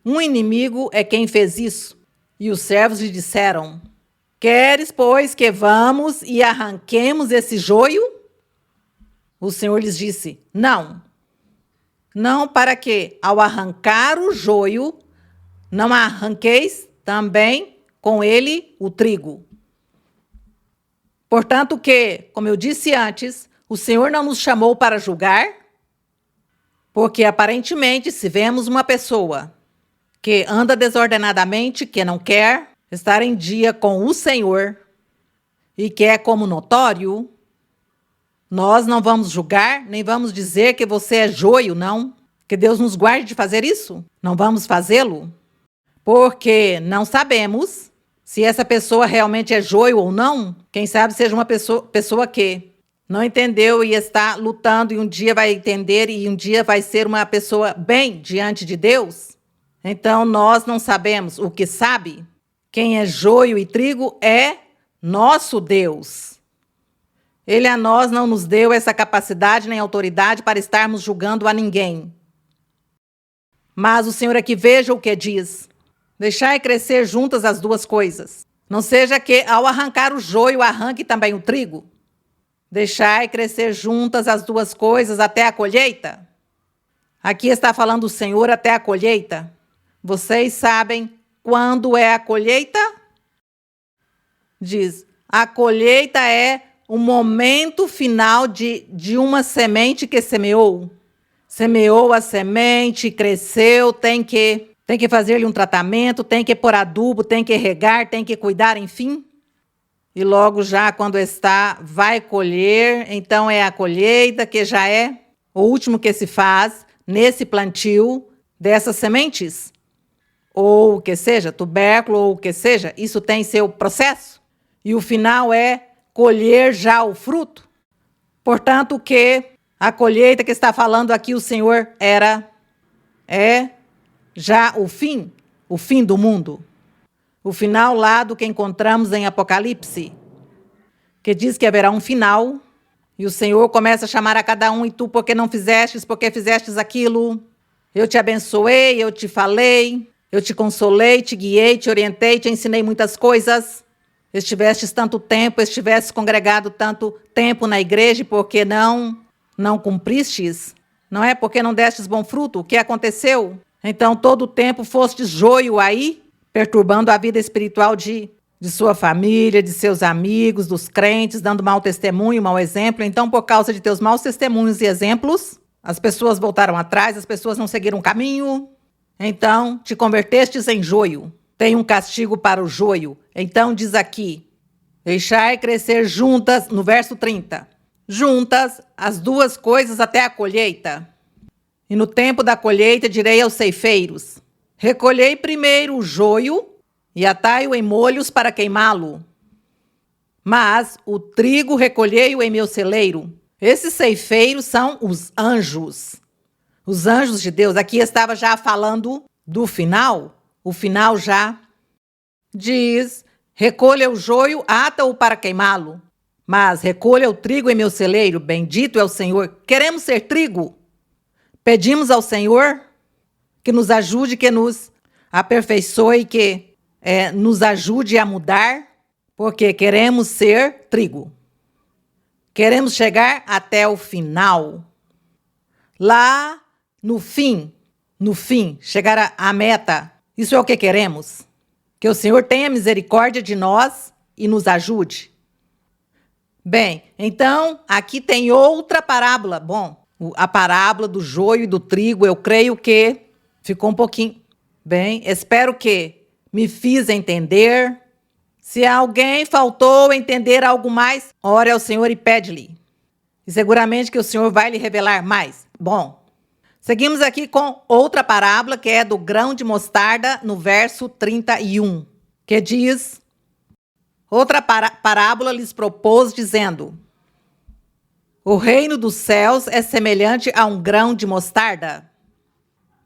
um inimigo é quem fez isso. E os servos lhe disseram, queres, pois, que vamos e arranquemos esse joio? O Senhor lhes disse, não. Não para que, ao arrancar o joio, não arranqueis também com ele o trigo. Portanto que, como eu disse antes, o Senhor não nos chamou para julgar, porque aparentemente se vemos uma pessoa que anda desordenadamente, que não quer estar em dia com o Senhor e que é como notório, nós não vamos julgar, nem vamos dizer que você é joio, não. Que Deus nos guarde de fazer isso. Não vamos fazê-lo, porque não sabemos se essa pessoa realmente é joio ou não. Quem sabe seja uma pessoa que não entendeu e está lutando e um dia vai entender e um dia vai ser uma pessoa bem diante de Deus. Então nós não sabemos. O que sabe, quem é joio e trigo é nosso Deus. Ele a nós não nos deu essa capacidade nem autoridade para estarmos julgando a ninguém. Mas o Senhor aqui veja o que diz. Deixai crescer juntas as duas coisas. Não seja que ao arrancar o joio, arranque também o trigo. Deixai crescer juntas as duas coisas até a colheita. Aqui está falando o Senhor até a colheita. Vocês sabem quando é a colheita? Diz, a colheita é o momento final de uma semente que semeou. Semeou a semente, cresceu, tem que fazer-lhe um tratamento, tem que pôr adubo, tem que regar, tem que cuidar, enfim. E logo já quando vai colher, então é a colheita que já é o último que se faz nesse plantio dessas sementes. Ou o que seja, tubérculo ou o que seja, isso tem seu processo. E o final é colher já o fruto. Portanto, que a colheita que está falando aqui o Senhor é já o fim do mundo. O final lá do que encontramos em Apocalipse, que diz que haverá um final, e o Senhor começa a chamar a cada um, e tu, porque não fizestes, porque fizestes aquilo? Eu te abençoei, eu te falei, eu te consolei, te guiei, te orientei, te ensinei muitas coisas. Estivestes tanto tempo, estivestes congregado tanto tempo na igreja, porque não cumpristes? Não é porque não destes bom fruto? O que aconteceu? Então todo o tempo fostes joio aí, perturbando a vida espiritual de de sua família, de seus amigos, dos crentes, dando mau testemunho, mau exemplo. Então, por causa de teus maus testemunhos e exemplos, as pessoas voltaram atrás, as pessoas não seguiram o caminho. Então, te convertestes em joio. Tem um castigo para o joio. Então, diz aqui, deixai crescer juntas, no verso 30, juntas as duas coisas até a colheita. E no tempo da colheita direi aos ceifeiros, recolhei primeiro o joio e atai-o em molhos para queimá-lo. Mas o trigo recolhei-o em meu celeiro. Esses ceifeiros são os anjos de Deus. Aqui estava já falando do final. O final já diz, recolha o joio, ata-o para queimá-lo. Mas recolha o trigo em meu celeiro, bendito é o Senhor. Queremos ser trigo. Pedimos ao Senhor que nos ajude, que nos aperfeiçoe, que nos ajude a mudar, porque queremos ser trigo. Queremos chegar até o final. Lá no fim, chegar à meta. Isso é o que queremos. Que o Senhor tenha misericórdia de nós e nos ajude. Bem, então, aqui tem outra parábola. Bom, a parábola do joio e do trigo, eu creio que ficou um pouquinho. Bem, espero que me fiz entender. Se alguém faltou entender algo mais, ore ao Senhor e pede-lhe. E seguramente que o Senhor vai lhe revelar mais. Bom, seguimos aqui com outra parábola, que é do grão de mostarda, no verso 31, que diz, outra parábola lhes propôs, dizendo, o reino dos céus é semelhante a um grão de mostarda,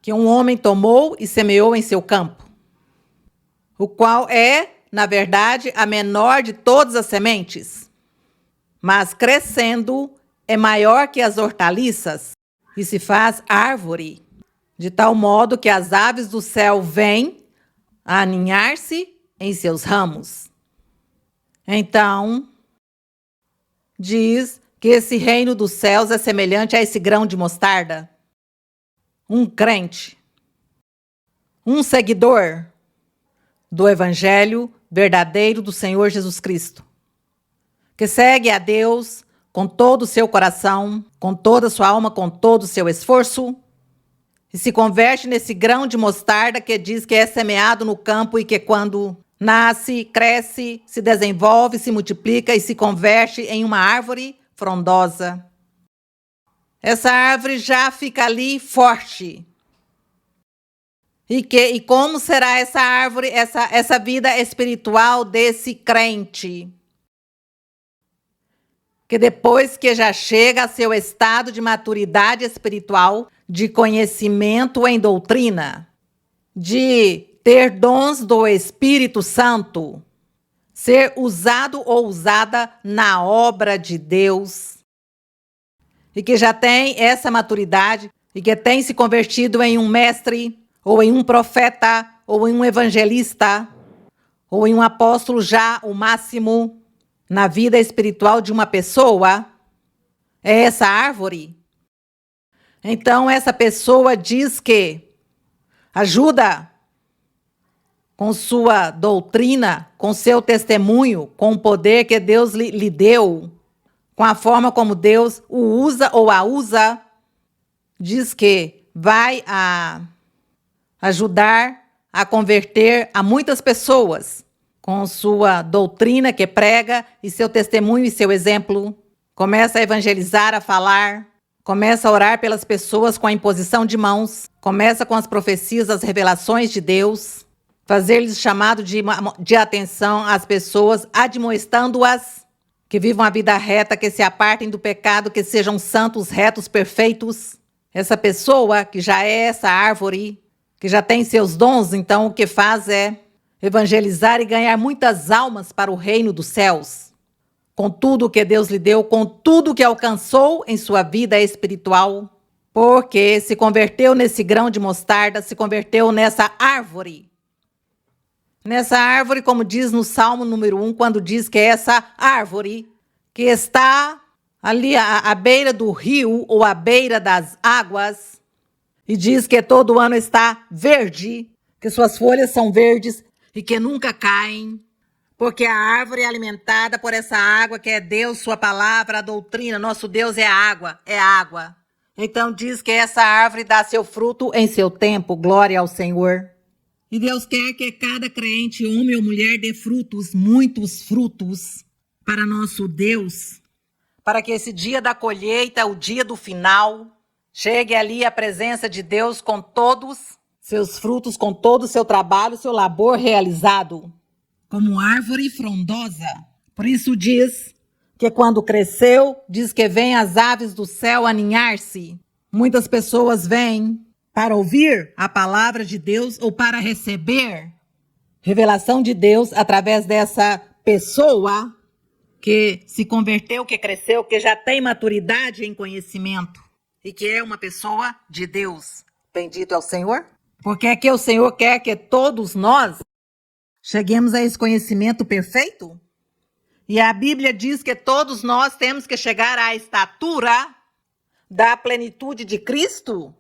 que um homem tomou e semeou em seu campo, o qual é, na verdade, a menor de todas as sementes, mas crescendo é maior que as hortaliças e se faz árvore, de tal modo que as aves do céu vêm a aninhar-se em seus ramos. Então, diz que esse reino dos céus é semelhante a esse grão de mostarda. Um crente, um seguidor do evangelho verdadeiro do Senhor Jesus Cristo, que segue a Deus com todo o seu coração, com toda a sua alma, com todo o seu esforço, e se converte nesse grão de mostarda que diz que é semeado no campo e que quando nasce, cresce, se desenvolve, se multiplica e se converte em uma árvore frondosa. Essa árvore já fica ali forte. E como será essa árvore, essa vida espiritual desse crente? Que depois que já chega a seu estado de maturidade espiritual, de conhecimento em doutrina, de ter dons do Espírito Santo, ser usado ou usada na obra de Deus, e que já tem essa maturidade, e que tem se convertido em um mestre, ou em um profeta, ou em um evangelista, ou em um apóstolo já o máximo na vida espiritual de uma pessoa, é essa árvore. Então essa pessoa diz que ajuda com sua doutrina, com seu testemunho, com o poder que Deus lhe deu, com a forma como Deus o usa ou a usa, diz que vai ajudar a converter a muitas pessoas com sua doutrina que prega e seu testemunho e seu exemplo. Começa a evangelizar, a falar, começa a orar pelas pessoas com a imposição de mãos, começa com as profecias, as revelações de Deus, fazer-lhes chamado de atenção às pessoas, admoestando-as que vivam a vida reta, que se apartem do pecado, que sejam santos, retos, perfeitos. Essa pessoa que já é essa árvore, que já tem seus dons, então o que faz é evangelizar e ganhar muitas almas para o reino dos céus, com tudo que Deus lhe deu, com tudo que alcançou em sua vida espiritual, porque se converteu nesse grão de mostarda, se converteu nessa árvore. Nessa árvore, como diz no Salmo número 1, quando diz que é essa árvore que está ali à beira do rio ou à beira das águas, e diz que todo ano está verde, que suas folhas são verdes, e que nunca caem, Porque a árvore é alimentada por essa água que é Deus, sua palavra, a doutrina. Nosso Deus é a água, é a água. Então diz que essa árvore dá seu fruto em seu tempo. Glória ao Senhor. E Deus quer que cada crente, homem ou mulher, dê frutos, muitos frutos, para nosso Deus. Para que esse dia da colheita, o dia do final, chegue ali a presença de Deus com todos seus frutos, com todo o seu trabalho, seu labor realizado. Como árvore frondosa. Por isso diz que quando cresceu, diz que vem as aves do céu aninhar-se. Muitas pessoas vêm para ouvir a palavra de Deus ou para receber revelação de Deus através dessa pessoa que se converteu, que cresceu, que já tem maturidade em conhecimento e que é uma pessoa de Deus. Bendito é o Senhor. Porque é que o Senhor quer que todos nós cheguemos a esse conhecimento perfeito. E a Bíblia diz que todos nós temos que chegar à estatura da plenitude de Cristo.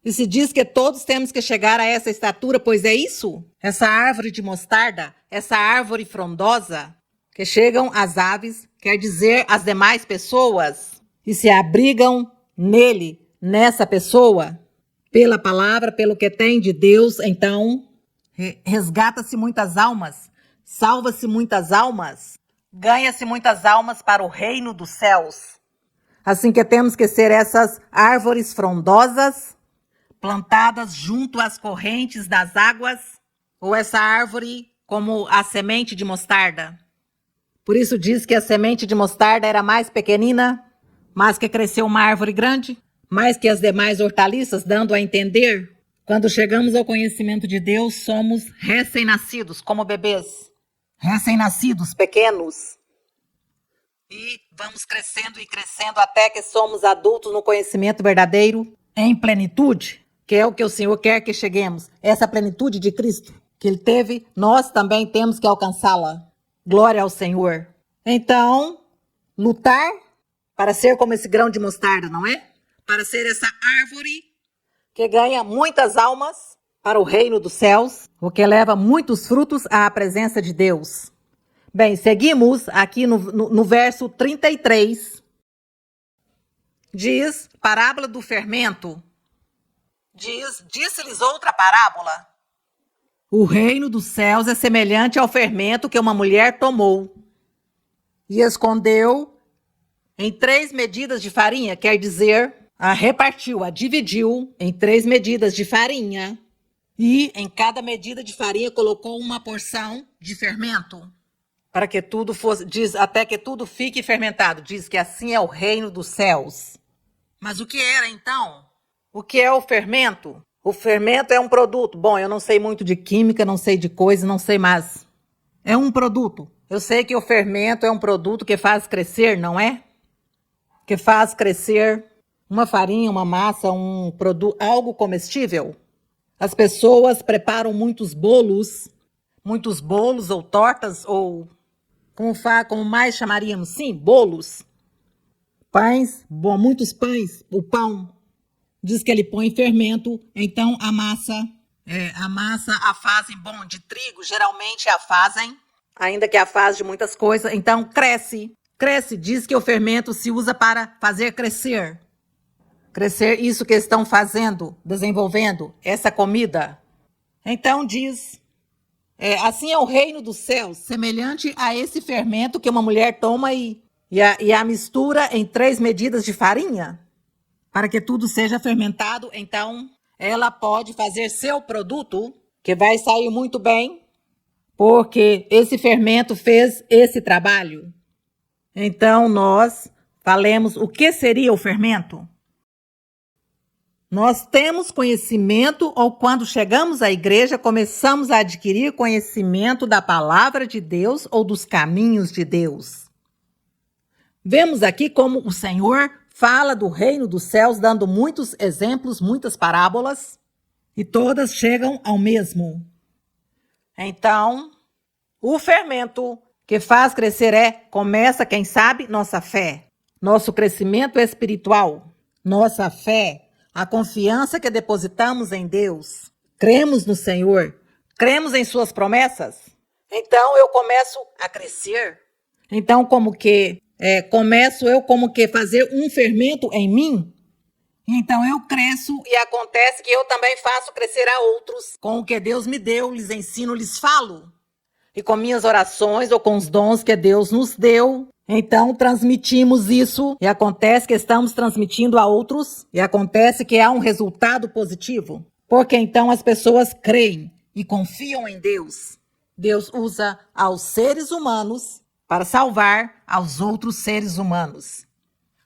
E se diz que todos temos que chegar a essa estatura, pois é isso. Essa árvore de mostarda, essa árvore frondosa, que chegam as aves, quer dizer as demais pessoas, e se abrigam nele, nessa pessoa, pela palavra, pelo que tem de Deus, então resgata-se muitas almas, salva-se muitas almas, ganha-se muitas almas para o reino dos céus. Assim que temos que ser essas árvores frondosas, plantadas junto às correntes das águas, ou essa árvore como a semente de mostarda. Por isso diz que a semente de mostarda era mais pequenina, mas que cresceu uma árvore grande, mais que as demais hortaliças, dando a entender. Quando chegamos ao conhecimento de Deus, somos recém-nascidos, como bebês. Recém-nascidos, pequenos. E vamos crescendo e crescendo até que somos adultos no conhecimento verdadeiro, em plenitude, que é o que o Senhor quer que cheguemos. Essa plenitude de Cristo que Ele teve, nós também temos que alcançá-la. Glória ao Senhor. Então, lutar para ser como esse grão de mostarda, não é? Para ser essa árvore que ganha muitas almas para o reino dos céus, o que leva muitos frutos à presença de Deus. Bem, seguimos aqui no verso 33. Diz, parábola do fermento. Diz, disse-lhes outra parábola. O reino dos céus é semelhante ao fermento que uma mulher tomou e escondeu em 3 medidas de farinha, quer dizer, a repartiu, a dividiu em 3 medidas de farinha e em cada medida de farinha colocou uma porção de fermento para que tudo fosse, diz, até que tudo fique fermentado. Diz que assim é o reino dos céus. Mas o que era então? O que é o fermento? O fermento é um produto. Bom, eu não sei muito de química, não sei de coisa, não sei mais. É um produto. Eu sei que o fermento é um produto que faz crescer, não é? Que faz crescer uma farinha, uma massa, um produto, algo comestível. As pessoas preparam muitos bolos ou tortas, ou como mais chamaríamos? Sim, bolos. Pães, bom, muitos pães, o pão. Diz que ele põe fermento, então a massa a fazem, bom, de trigo, geralmente a fazem, ainda que a faz de muitas coisas, então cresce, diz que o fermento se usa para fazer crescer isso que estão fazendo, desenvolvendo, essa comida. Então diz, assim é o reino dos céus, semelhante a esse fermento que uma mulher toma e a mistura em 3 medidas de farinha, para que tudo seja fermentado, então ela pode fazer seu produto, que vai sair muito bem, porque esse fermento fez esse trabalho. Então nós falemos o que seria o fermento. Nós temos conhecimento, ou quando chegamos à igreja, começamos a adquirir conhecimento da palavra de Deus ou dos caminhos de Deus. Vemos aqui como o Senhor fala do reino dos céus, dando muitos exemplos, muitas parábolas, e todas chegam ao mesmo. Então, o fermento que faz crescer começa, quem sabe, nossa fé, nosso crescimento espiritual, nossa fé, a confiança que depositamos em Deus. Cremos no Senhor, cremos em suas promessas. Então eu começo a crescer. Então começo eu como que fazer um fermento em mim. Então eu cresço e acontece que eu também faço crescer a outros. Com o que Deus me deu, lhes ensino, lhes falo. E com minhas orações ou com os dons que Deus nos deu, então transmitimos isso e acontece que estamos transmitindo a outros e acontece que há um resultado positivo. Porque então as pessoas creem e confiam em Deus. Deus usa aos seres humanos para salvar aos outros seres humanos.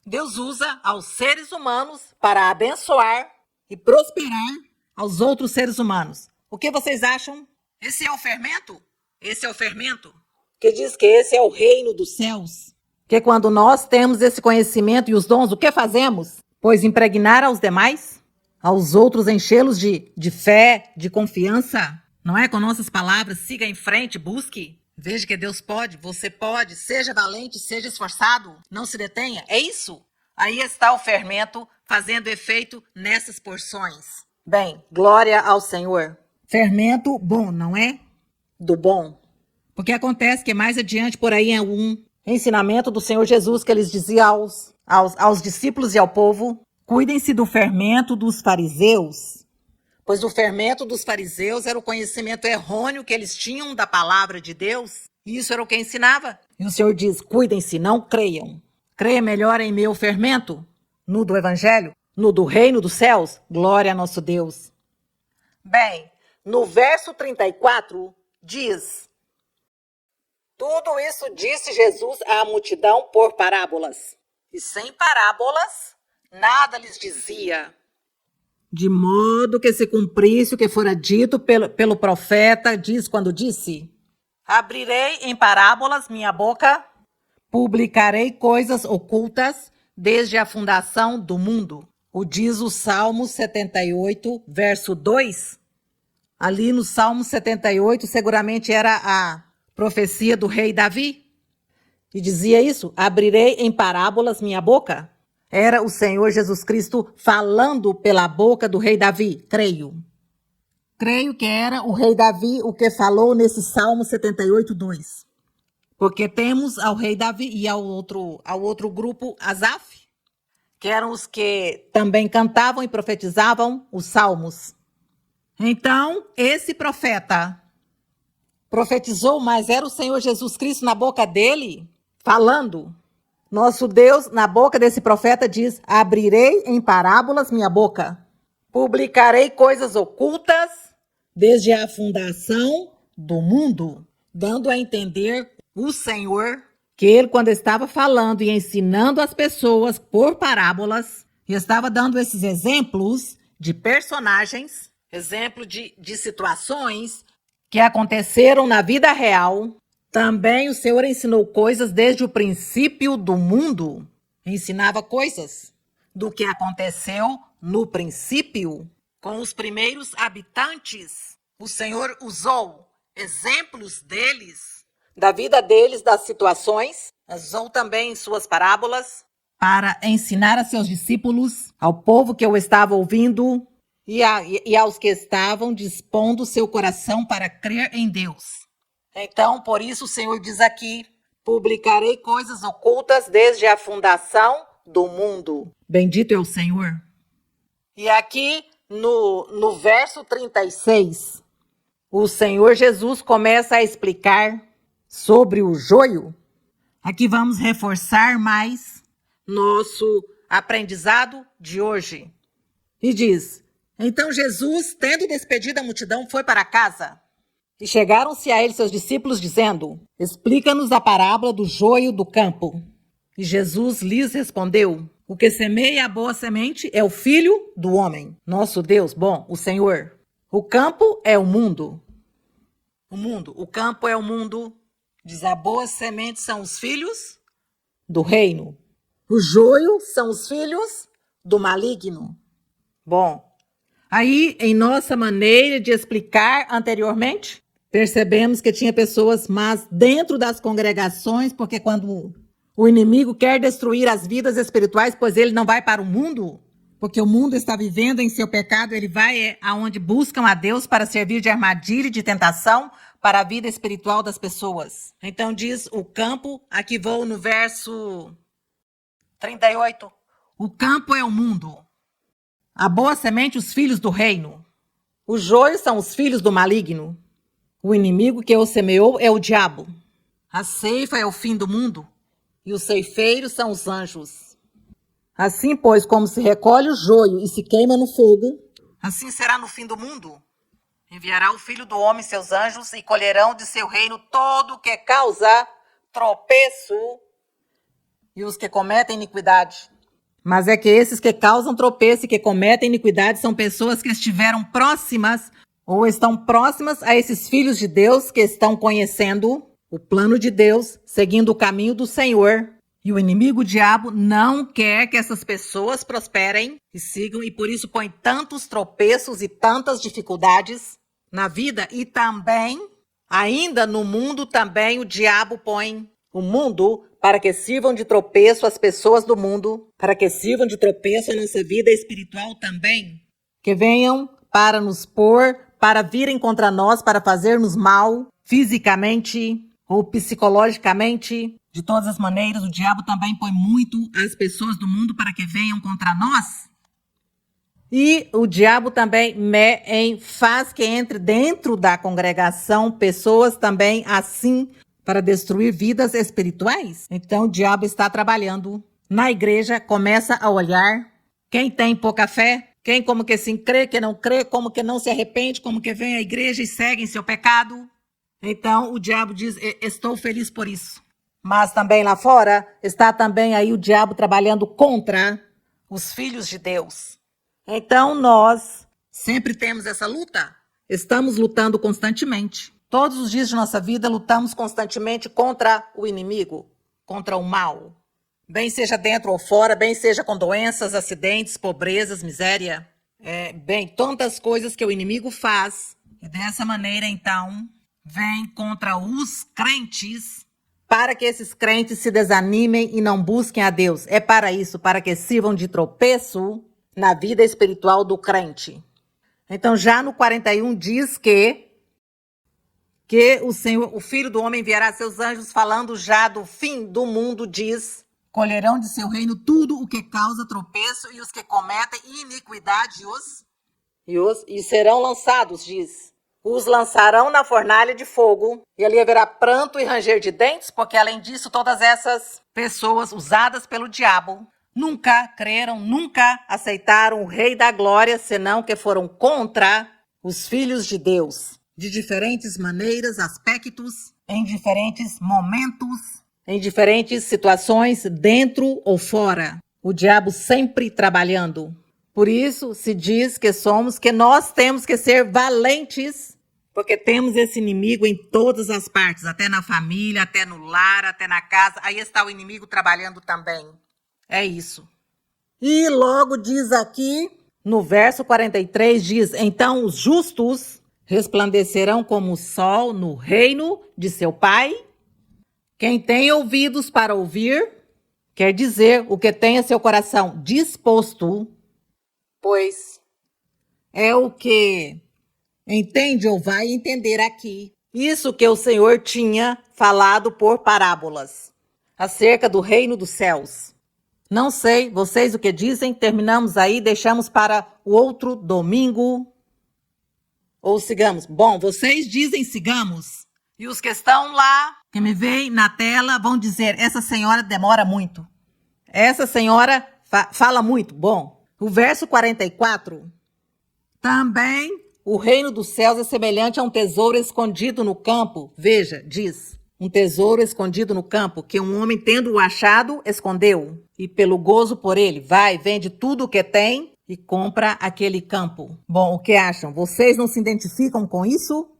Deus usa aos seres humanos para abençoar e prosperar aos outros seres humanos. O que vocês acham? Esse é o fermento? Esse é o fermento? Que diz que esse é o reino dos céus. Que quando nós temos esse conhecimento e os dons, o que fazemos? Pois impregnar aos demais, aos outros enchê-los de fé, de confiança. Não é com nossas palavras, siga em frente, busque. Veja que Deus pode, você pode, seja valente, seja esforçado, não se detenha. É isso. Aí está o fermento fazendo efeito nessas porções. Bem, glória ao Senhor. Fermento bom, não é? Do bom. Porque acontece que mais adiante, por aí é um ensinamento do Senhor Jesus que eles dizia aos discípulos e ao povo: cuidem-se do fermento dos fariseus. Pois o fermento dos fariseus era o conhecimento errôneo que eles tinham da palavra de Deus. E isso era o que ensinava. E o Senhor diz, cuidem-se, não creiam. Creia melhor em meu fermento, no do evangelho, no do reino dos céus. Glória a nosso Deus. Bem, no verso 34 diz: tudo isso disse Jesus à multidão por parábolas. E sem parábolas, nada lhes dizia. De modo que se cumprisse o que fora dito pelo profeta, diz quando disse: abrirei em parábolas minha boca, publicarei coisas ocultas desde a fundação do mundo. O diz o Salmo 78, verso 2. Ali no Salmo 78, seguramente era a profecia do rei Davi. E dizia isso: abrirei em parábolas minha boca. Era o Senhor Jesus Cristo falando pela boca do rei Davi, creio. Creio que era o rei Davi o que falou nesse Salmo 78, 2. Porque temos ao rei Davi e ao outro grupo, Asaf, que eram os que também cantavam e profetizavam os salmos. Então, esse profeta profetizou, mas era o Senhor Jesus Cristo na boca dele, falando. Nosso Deus, na boca desse profeta, diz: abrirei em parábolas minha boca, publicarei coisas ocultas desde a fundação do mundo, dando a entender o Senhor que ele, quando estava falando e ensinando as pessoas por parábolas, estava dando esses exemplos de personagens, exemplo de situações que aconteceram na vida real. Também o Senhor ensinou coisas desde o princípio do mundo. Ensinava coisas do que aconteceu no princípio com os primeiros habitantes. O Senhor usou exemplos deles, da vida deles, das situações. Usou também em suas parábolas para ensinar a seus discípulos, ao povo que o estava ouvindo e aos que estavam dispondo seu coração para crer em Deus. Então, por isso o Senhor diz aqui: publicarei coisas ocultas desde a fundação do mundo. Bendito é o Senhor. E aqui no verso 36, o Senhor Jesus começa a explicar sobre o joio. Aqui vamos reforçar mais nosso aprendizado de hoje. E diz: então Jesus, tendo despedido a multidão, foi para casa. E chegaram-se a ele seus discípulos, dizendo: explica-nos a parábola do joio do campo. E Jesus lhes respondeu: o que semeia a boa semente é o Filho do homem, nosso Deus, bom, o Senhor. O campo é o mundo. O campo é o mundo. Diz: a boa semente são os filhos do reino. O joio são os filhos do maligno. Bom, aí em nossa maneira de explicar anteriormente, percebemos que tinha pessoas más dentro das congregações, porque quando o inimigo quer destruir as vidas espirituais, pois ele não vai para o mundo, porque o mundo está vivendo em seu pecado, ele vai aonde buscam a Deus para servir de armadilha e de tentação, para a vida espiritual das pessoas. Então diz o campo, aqui vou no verso 38. O campo é o mundo. A boa semente, os filhos do reino. Os joios são os filhos do maligno. O inimigo que o semeou é o diabo. A ceifa é o fim do mundo. E os ceifeiros são os anjos. Assim, pois, como se recolhe o joio e se queima no fogo, assim será no fim do mundo. Enviará o Filho do Homem seus anjos e colherão de seu reino todo o que causa tropeço e os que cometem iniquidade. Mas é que esses que causam tropeço e que cometem iniquidade são pessoas que estiveram próximas ou estão próximas a esses filhos de Deus que estão conhecendo o plano de Deus, seguindo o caminho do Senhor. E o inimigo, o diabo, não quer que essas pessoas prosperem e sigam, e por isso põe tantos tropeços e tantas dificuldades na vida. E também, ainda no mundo, também o diabo põe o mundo para que sirvam de tropeço as pessoas do mundo, para que sirvam de tropeço a nossa vida espiritual também. Que venham para nos pôr, para virem contra nós, para fazermos mal, fisicamente ou psicologicamente. De todas as maneiras, o diabo também põe muito as pessoas do mundo para que venham contra nós. E o diabo também faz que entre dentro da congregação pessoas também assim para destruir vidas espirituais. Então o diabo está trabalhando na igreja, começa a olhar quem tem pouca fé, quem como que sim crê, que não crê, como que não se arrepende, como que vem à igreja e segue em seu pecado. Então o diabo diz, estou feliz por isso. Mas também lá fora está também aí o diabo trabalhando contra os filhos de Deus. Então nós sempre temos essa luta. Estamos lutando constantemente. Todos os dias de nossa vida lutamos constantemente contra o inimigo, contra o mal. Bem seja dentro ou fora, bem seja com doenças, acidentes, pobrezas, miséria. Tantas coisas que o inimigo faz. E dessa maneira, então, vem contra os crentes, para que esses crentes se desanimem e não busquem a Deus. É para isso, para que sirvam de tropeço na vida espiritual do crente. Então, já no 41 diz que o Senhor, o Filho do Homem enviará seus anjos, falando já do fim do mundo, diz, colherão de seu reino tudo o que causa tropeço e os que cometem iniquidade e serão lançados, diz. Os lançarão na fornalha de fogo, e ali haverá pranto e ranger de dentes, porque além disso, todas essas pessoas usadas pelo diabo nunca creram, nunca aceitaram o Rei da Glória, senão que foram contra os filhos de Deus, de diferentes maneiras, aspectos, em diferentes momentos, em diferentes situações, dentro ou fora. O diabo sempre trabalhando. Por isso se diz que nós temos que ser valentes, porque temos esse inimigo em todas as partes, até na família, até no lar, até na casa. Aí está o inimigo trabalhando também. É isso. E logo diz aqui, no verso 43, diz, então os justos resplandecerão como o sol no reino de seu Pai. Quem tem ouvidos para ouvir, quer dizer, o que tenha seu coração disposto, pois é o que entende ou vai entender aqui. Isso que o Senhor tinha falado por parábolas, acerca do reino dos céus. Não sei, vocês o que dizem? Terminamos aí, deixamos para o outro domingo. Ou sigamos? Bom, vocês dizem sigamos. E os que estão lá, que me veem na tela, vão dizer, essa senhora demora muito. Essa senhora fala muito. Bom, o verso 44, também o reino dos céus é semelhante a um tesouro escondido no campo. Veja, diz, um tesouro escondido no campo, que um homem tendo-o achado, escondeu. E pelo gozo por ele, vai, vende tudo o que tem e compra aquele campo. Bom, o que acham? Vocês não se identificam com isso?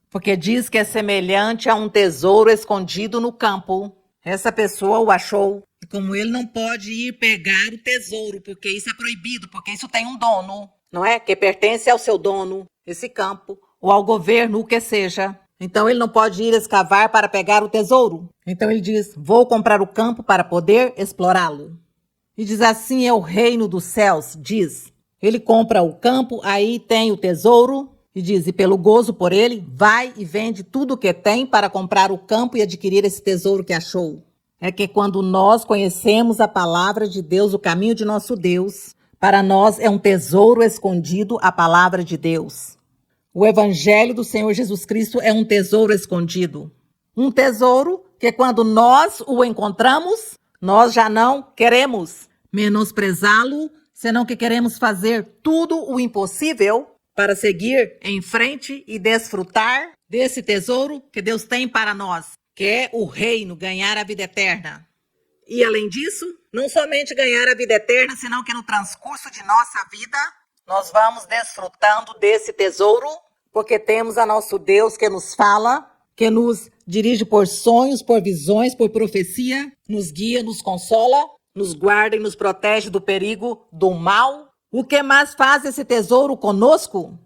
Porque diz que é semelhante a um tesouro escondido no campo. Essa pessoa o achou. E como ele não pode ir pegar o tesouro, porque isso é proibido, porque isso tem um dono, não é? Que pertence ao seu dono, esse campo, ou ao governo, o que seja. Então ele não pode ir escavar para pegar o tesouro. Então ele diz, vou comprar o campo para poder explorá-lo. E diz assim é o reino dos céus, diz. Ele compra o campo, aí tem o tesouro, E diz, e pelo gozo por ele, vai e vende tudo o que tem para comprar o campo e adquirir esse tesouro que achou. É que quando nós conhecemos a palavra de Deus, o caminho de nosso Deus, para nós é um tesouro escondido a palavra de Deus. O evangelho do Senhor Jesus Cristo é um tesouro escondido. Um tesouro que quando nós o encontramos, nós já não queremos menosprezá-lo, senão que queremos fazer tudo o impossível para seguir em frente e desfrutar desse tesouro que Deus tem para nós, que é o reino, ganhar a vida eterna. E além disso, não somente ganhar a vida eterna, senão que no transcurso de nossa vida, nós vamos desfrutando desse tesouro, porque temos a nosso Deus que nos fala, que nos dirige por sonhos, por visões, por profecia, nos guia, nos consola, nos guarda e nos protege do perigo do mal. O que mais faz esse tesouro conosco?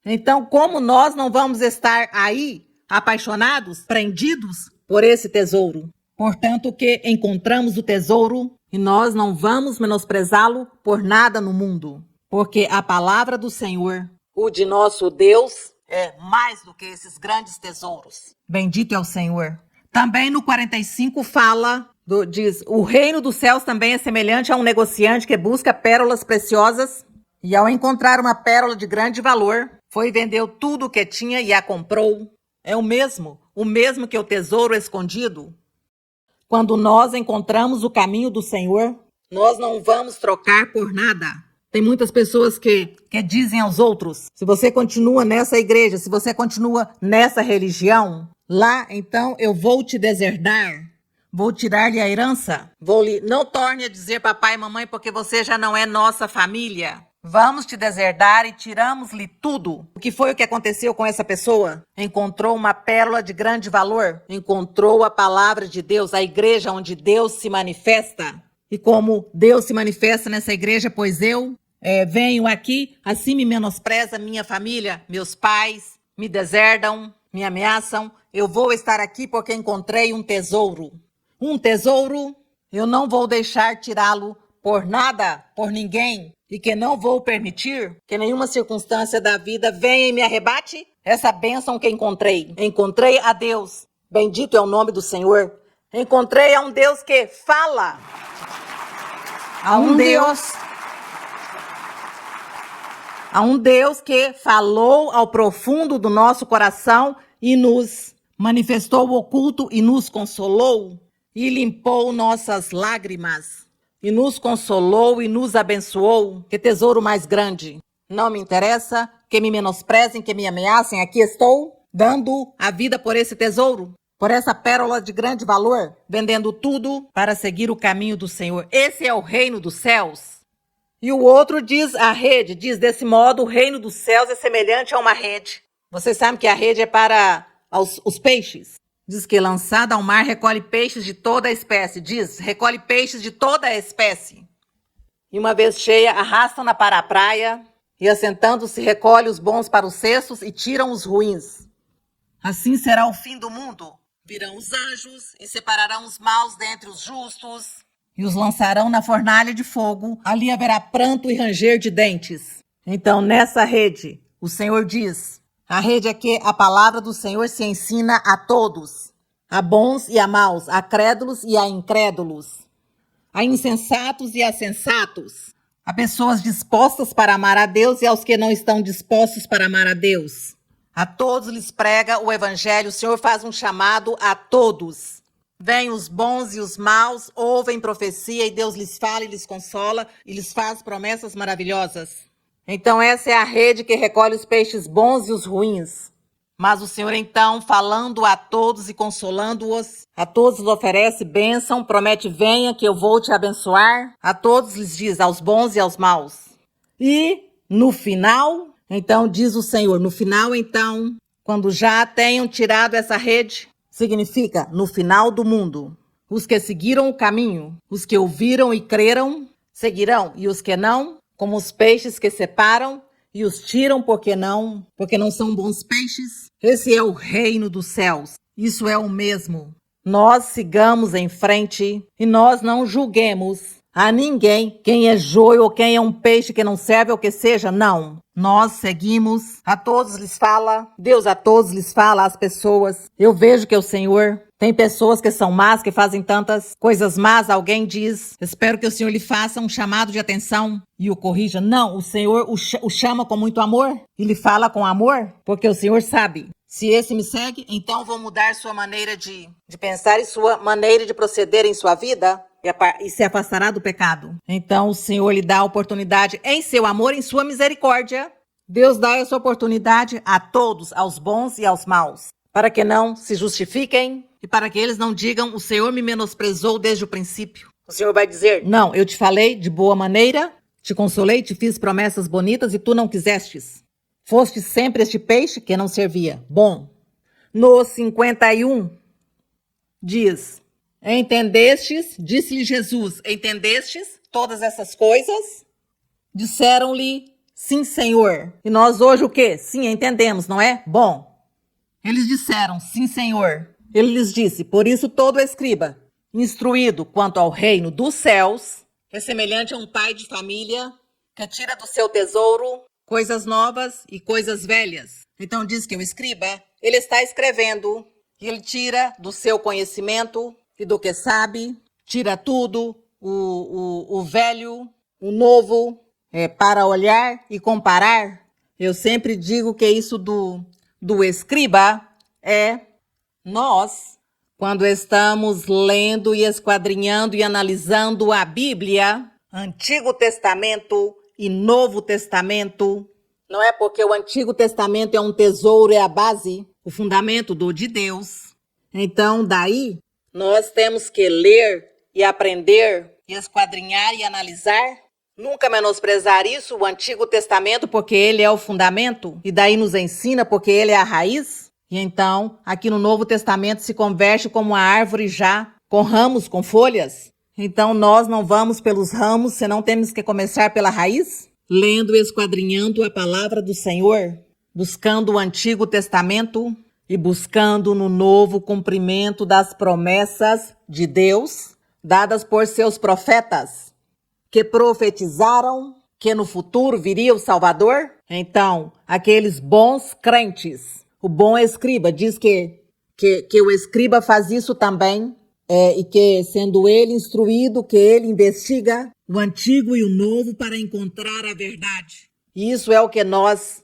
Então, como nós não vamos estar aí apaixonados, prendidos por esse tesouro? Portanto, que encontramos o tesouro e nós não vamos menosprezá-lo por nada no mundo. Porque a palavra do Senhor, o de nosso Deus, é mais do que esses grandes tesouros. Bendito é o Senhor. Também no 45 fala, diz, o reino dos céus também é semelhante a um negociante que busca pérolas preciosas e ao encontrar uma pérola de grande valor, foi e vendeu tudo o que tinha e a comprou. É o mesmo que o tesouro escondido. Quando nós encontramos o caminho do Senhor, nós não vamos trocar por nada. Tem muitas pessoas que dizem aos outros, se você continua nessa igreja, se você continua nessa religião, lá então eu vou te deserdar, vou tirar-lhe a herança, não torne a dizer papai e mamãe porque você já não é nossa família. Vamos te deserdar e tiramos-lhe tudo. O que foi o que aconteceu com essa pessoa? Encontrou uma pérola de grande valor, encontrou a palavra de Deus, a igreja onde Deus se manifesta. E como Deus se manifesta nessa igreja, pois eu venho aqui, assim me menospreza minha família, meus pais, me deserdam, me ameaçam. Eu vou estar aqui porque encontrei um tesouro. Um tesouro, eu não vou deixar tirá-lo por nada, por ninguém. E que não vou permitir que nenhuma circunstância da vida venha e me arrebate essa bênção que encontrei. Encontrei a Deus. Bendito é o nome do Senhor. Encontrei a um Deus que fala. A um Deus que falou ao profundo do nosso coração e nos manifestou o oculto e nos consolou e limpou nossas lágrimas e nos consolou e nos abençoou. Que tesouro mais grande! Não me interessa que me menosprezem, que me ameacem. Aqui estou dando a vida por esse tesouro, por essa pérola de grande valor, vendendo tudo para seguir o caminho do Senhor. Esse é o reino dos céus. E o outro diz, a rede, diz desse modo, o reino dos céus é semelhante a uma rede. Vocês sabem que a rede é para os peixes. Diz que lançada ao mar recolhe peixes de toda a espécie. Diz, recolhe peixes de toda a espécie. E uma vez cheia, arrastam-na para a praia e assentando-se recolhe os bons para os cestos e tiram os ruins. Assim será o fim do mundo. Virão os anjos e separarão os maus dentre os justos e os lançarão na fornalha de fogo. Ali haverá pranto e ranger de dentes. Então, nessa rede, o Senhor diz, a rede é que a palavra do Senhor se ensina a todos, a bons e a maus, a crédulos e a incrédulos, a insensatos e a sensatos, a pessoas dispostas para amar a Deus e aos que não estão dispostos para amar a Deus. A todos lhes prega o evangelho, o Senhor faz um chamado a todos. Vêm os bons e os maus, ouvem profecia e Deus lhes fala e lhes consola e lhes faz promessas maravilhosas. Então essa é a rede que recolhe os peixes bons e os ruins. Mas o Senhor então, falando a todos e consolando-os, a todos lhes oferece bênção, promete, venha que eu vou te abençoar. A todos lhes diz, aos bons e aos maus. E no final, então diz o Senhor, no final então, quando já tenham tirado essa rede, significa no final do mundo. Os que seguiram o caminho, os que ouviram e creram, seguirão, e os que não, como os peixes que separam e os tiram porque não são bons peixes. Esse é o reino dos céus. Isso é o mesmo. Nós sigamos em frente e nós não julguemos a ninguém, quem é joio ou quem é um peixe que não serve ou que seja, não. Nós seguimos, a todos lhes fala, Deus a todos lhes fala, às pessoas. Eu vejo que o Senhor tem pessoas que são más, que fazem tantas coisas más, alguém diz, espero que o Senhor lhe faça um chamado de atenção e o corrija. Não, o Senhor o chama com muito amor e lhe fala com amor, porque o Senhor sabe. Se esse me segue, então vou mudar sua maneira de pensar e sua maneira de proceder em sua vida e se afastará do pecado. Então o Senhor lhe dá a oportunidade em seu amor, em sua misericórdia. Deus dá essa oportunidade a todos, aos bons e aos maus, para que não se justifiquem e para que eles não digam, o Senhor me menosprezou desde o princípio. O Senhor vai dizer, não, eu te falei de boa maneira, te consolei, te fiz promessas bonitas e tu não quisestes. Foste sempre este peixe que não servia. Bom, no 51 diz, entendestes, disse-lhe Jesus, entendestes todas essas coisas? Disseram-lhe, sim, Senhor. E nós hoje o quê? Sim, entendemos, não é? Bom, eles disseram, sim, Senhor. Ele lhes disse, por isso todo escriba, instruído quanto ao reino dos céus, é semelhante a um pai de família que tira do seu tesouro coisas novas e coisas velhas. Então diz que o escriba, ele está escrevendo, e ele tira do seu conhecimento e do que sabe, tira tudo, o velho, o novo, para olhar e comparar. Eu sempre digo que isso do escriba é nós, quando estamos lendo e esquadrinhando e analisando a Bíblia, Antigo Testamento e Novo Testamento. Não é porque o Antigo Testamento é um tesouro, é a base, o fundamento de Deus. Então, daí, nós temos que ler e aprender, e esquadrinhar e analisar. Nunca menosprezar isso, o Antigo Testamento, porque ele é o fundamento, e daí nos ensina porque ele é a raiz. E então, aqui no Novo Testamento se converte como uma árvore já, com ramos, com folhas. Então, nós não vamos pelos ramos, senão temos que começar pela raiz? Lendo e esquadrinhando a palavra do Senhor, buscando o Antigo Testamento e buscando no Novo cumprimento das promessas de Deus, dadas por seus profetas, que profetizaram que no futuro viria o Salvador. Então, aqueles bons crentes, o bom escriba diz que o escriba faz isso também, e que, sendo ele instruído, que ele investiga o antigo e o novo para encontrar a verdade. E isso é o que nós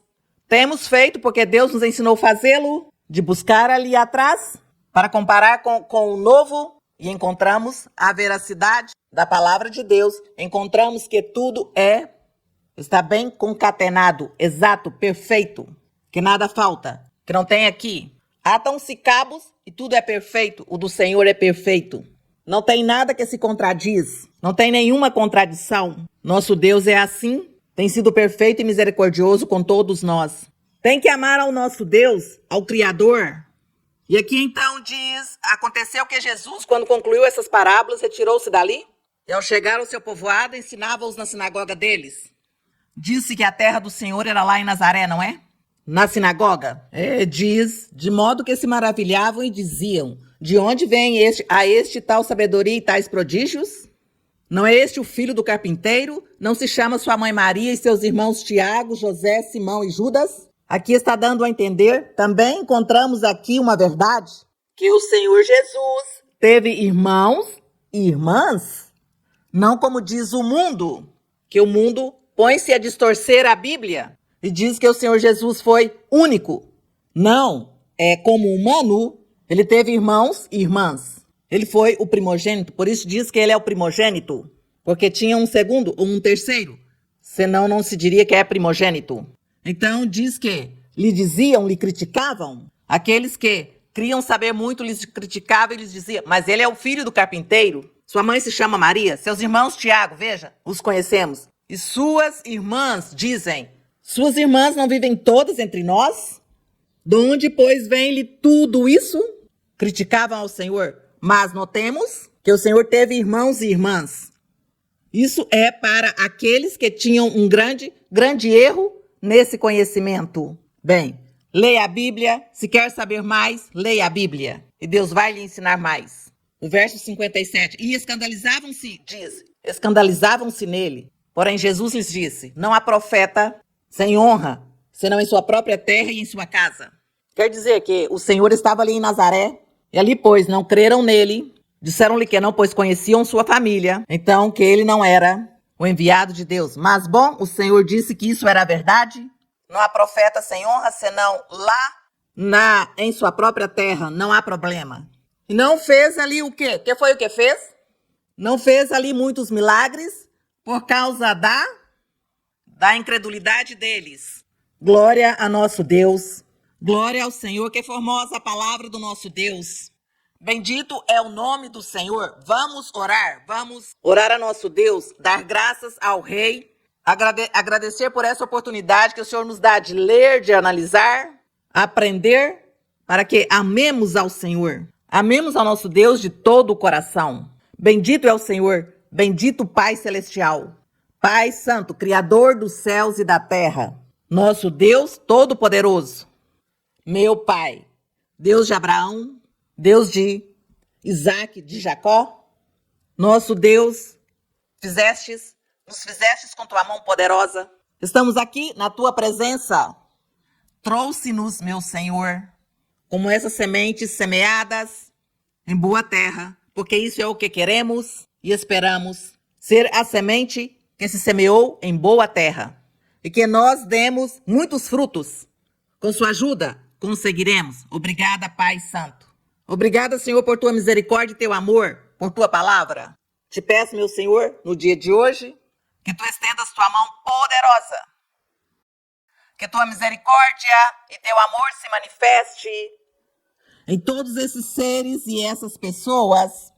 temos feito, porque Deus nos ensinou a fazê-lo, de buscar ali atrás, para comparar com o novo, e encontramos a veracidade da palavra de Deus. Encontramos que tudo está bem concatenado, exato, perfeito, que nada falta, que não tem aqui. Atam-se cabos e tudo é perfeito. O do Senhor é perfeito. Não tem nada que se contradiz. Não tem nenhuma contradição. Nosso Deus é assim. Tem sido perfeito e misericordioso com todos nós. Tem que amar ao nosso Deus, ao Criador. E aqui então diz, aconteceu que Jesus, quando concluiu essas parábolas, retirou-se dali. E ao chegar ao seu povoado, ensinava-os na sinagoga deles. Disse que a terra do Senhor era lá em Nazaré, não é? Na sinagoga, diz, de modo que se maravilhavam e diziam, de onde vem este tal sabedoria e tais prodígios? Não é este o filho do carpinteiro? Não se chama sua mãe Maria e seus irmãos Tiago, José, Simão e Judas? Aqui está dando a entender, também encontramos aqui uma verdade, que o Senhor Jesus teve irmãos e irmãs, não como diz o mundo, que o mundo põe-se a distorcer a Bíblia. E diz que o Senhor Jesus foi único. Não, como humano, ele teve irmãos e irmãs. Ele foi o primogênito, por isso diz que ele é o primogênito. Porque tinha um segundo ou um terceiro. Senão não se diria que é primogênito. Então diz que lhe diziam, lhe criticavam. Aqueles que queriam saber muito, lhes criticavam e lhes diziam, mas ele é o filho do carpinteiro. Sua mãe se chama Maria, seus irmãos Tiago, veja, os conhecemos. E suas irmãs dizem, suas irmãs não vivem todas entre nós? De onde, pois, vem-lhe tudo isso? Criticavam ao Senhor. Mas notemos que o Senhor teve irmãos e irmãs. Isso é para aqueles que tinham um grande erro nesse conhecimento. Bem, leia a Bíblia. Se quer saber mais, leia a Bíblia. E Deus vai lhe ensinar mais. O verso 57. E escandalizavam-se, diz, escandalizavam-se nele. Porém, Jesus lhes disse: não há profeta sem honra, senão em sua própria terra e em sua casa. Quer dizer que o Senhor estava ali em Nazaré, e ali, pois, não creram nele, disseram-lhe que não, pois conheciam sua família, então que ele não era o enviado de Deus. Mas, bom, o Senhor disse que isso era verdade. Não há profeta sem honra, senão lá em sua própria terra, não há problema. E não fez ali o quê? Que foi o que fez? Não fez ali muitos milagres por causa da incredulidade deles. Glória a nosso Deus. Glória ao Senhor, que formosa a palavra do nosso Deus. Bendito é o nome do Senhor. Vamos orar a nosso Deus, dar graças ao Rei, agradecer por essa oportunidade que o Senhor nos dá de ler, de analisar, aprender, para que amemos ao Senhor. Amemos ao nosso Deus de todo o coração. Bendito é o Senhor, bendito Pai Celestial, Pai Santo, Criador dos céus e da terra, nosso Deus Todo-Poderoso, meu Pai, Deus de Abraão, Deus de Isaac, de Jacó, nosso Deus, nos fizestes com tua mão poderosa. Estamos aqui na tua presença. Trouxe-nos, meu Senhor, como essas sementes semeadas em boa terra, porque isso é o que queremos e esperamos, ser a semente que se semeou em boa terra, e que nós demos muitos frutos. Com sua ajuda, conseguiremos. Obrigada, Pai Santo. Obrigada, Senhor, por tua misericórdia e teu amor, por tua palavra. Te peço, meu Senhor, no dia de hoje, que tu estendas tua mão poderosa, que tua misericórdia e teu amor se manifeste em todos esses seres e essas pessoas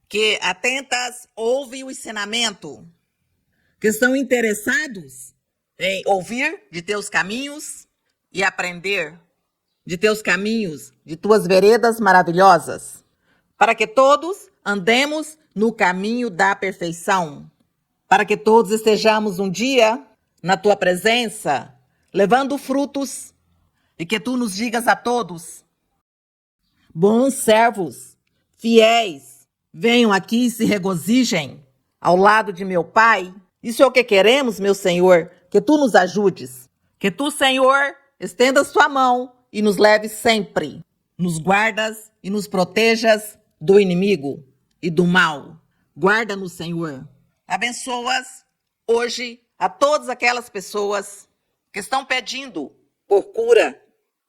que atentas ouvem o ensinamento, que estão interessados em ouvir de teus caminhos e aprender de teus caminhos, de tuas veredas maravilhosas, para que todos andemos no caminho da perfeição, para que todos estejamos um dia na tua presença, levando frutos, e que tu nos digas a todos: bons servos, fiéis, venham aqui e se regozijem ao lado de meu Pai. Isso é o que queremos, meu Senhor, que tu nos ajudes, que tu, Senhor, estendas tua mão e nos leves sempre, nos guardas e nos protejas do inimigo e do mal. Guarda-nos, Senhor. Abençoas hoje a todas aquelas pessoas que estão pedindo por cura,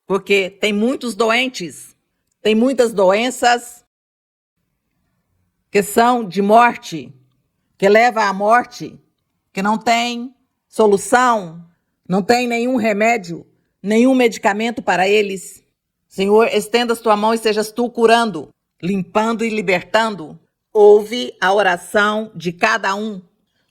porque tem muitos doentes, tem muitas doenças que são de morte, que leva à morte, que não tem solução, não tem nenhum remédio, nenhum medicamento para eles. Senhor, estendas tua mão e sejas tu curando, limpando e libertando. Ouve a oração de cada um.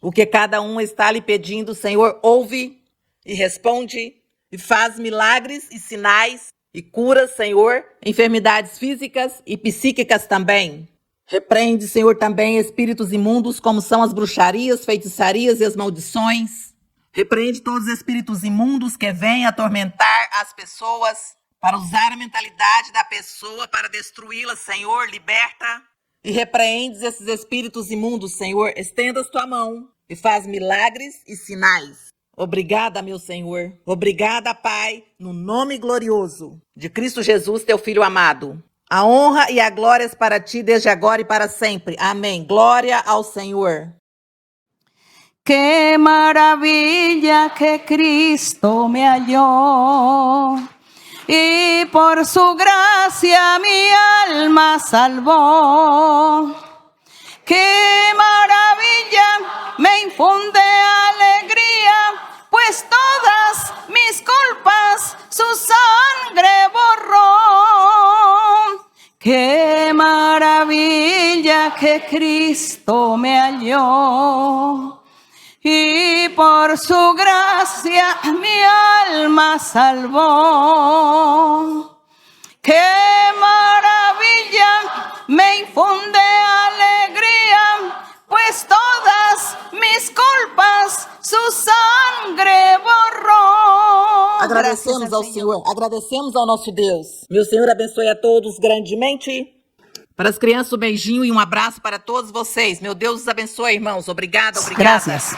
O que cada um está lhe pedindo, Senhor, ouve e responde e faz milagres e sinais e cura, Senhor, enfermidades físicas e psíquicas também. Repreende, Senhor, também espíritos imundos, como são as bruxarias, feitiçarias e as maldições. Repreende todos os espíritos imundos que vêm atormentar as pessoas, para usar a mentalidade da pessoa para destruí-la, Senhor, liberta. E repreendes esses espíritos imundos, Senhor, estendas tua mão e faz milagres e sinais. Obrigada, meu Senhor. Obrigada, Pai, no nome glorioso de Cristo Jesus, teu Filho amado. A honra e a glória para ti desde agora e para sempre. Amém. Glória ao Senhor. Qué maravilla que Cristo me halló, y por su gracia mi alma salvó. Qué maravilla, me infunde alegría, pues todas mis culpas su sangre borró. Qué maravilla que Cristo me halló, y por su gracia mi alma salvó. ¡Qué maravilla! Me infunde alegría, pues todas mis culpas su sangre borró. Agradecemos ao Senhor, agradecemos ao nosso Deus. Meu Senhor, abençoe a todos grandemente. Para as crianças, um beijinho e um abraço para todos vocês. Meu Deus os abençoe, irmãos. Obrigada, obrigada. Gracias.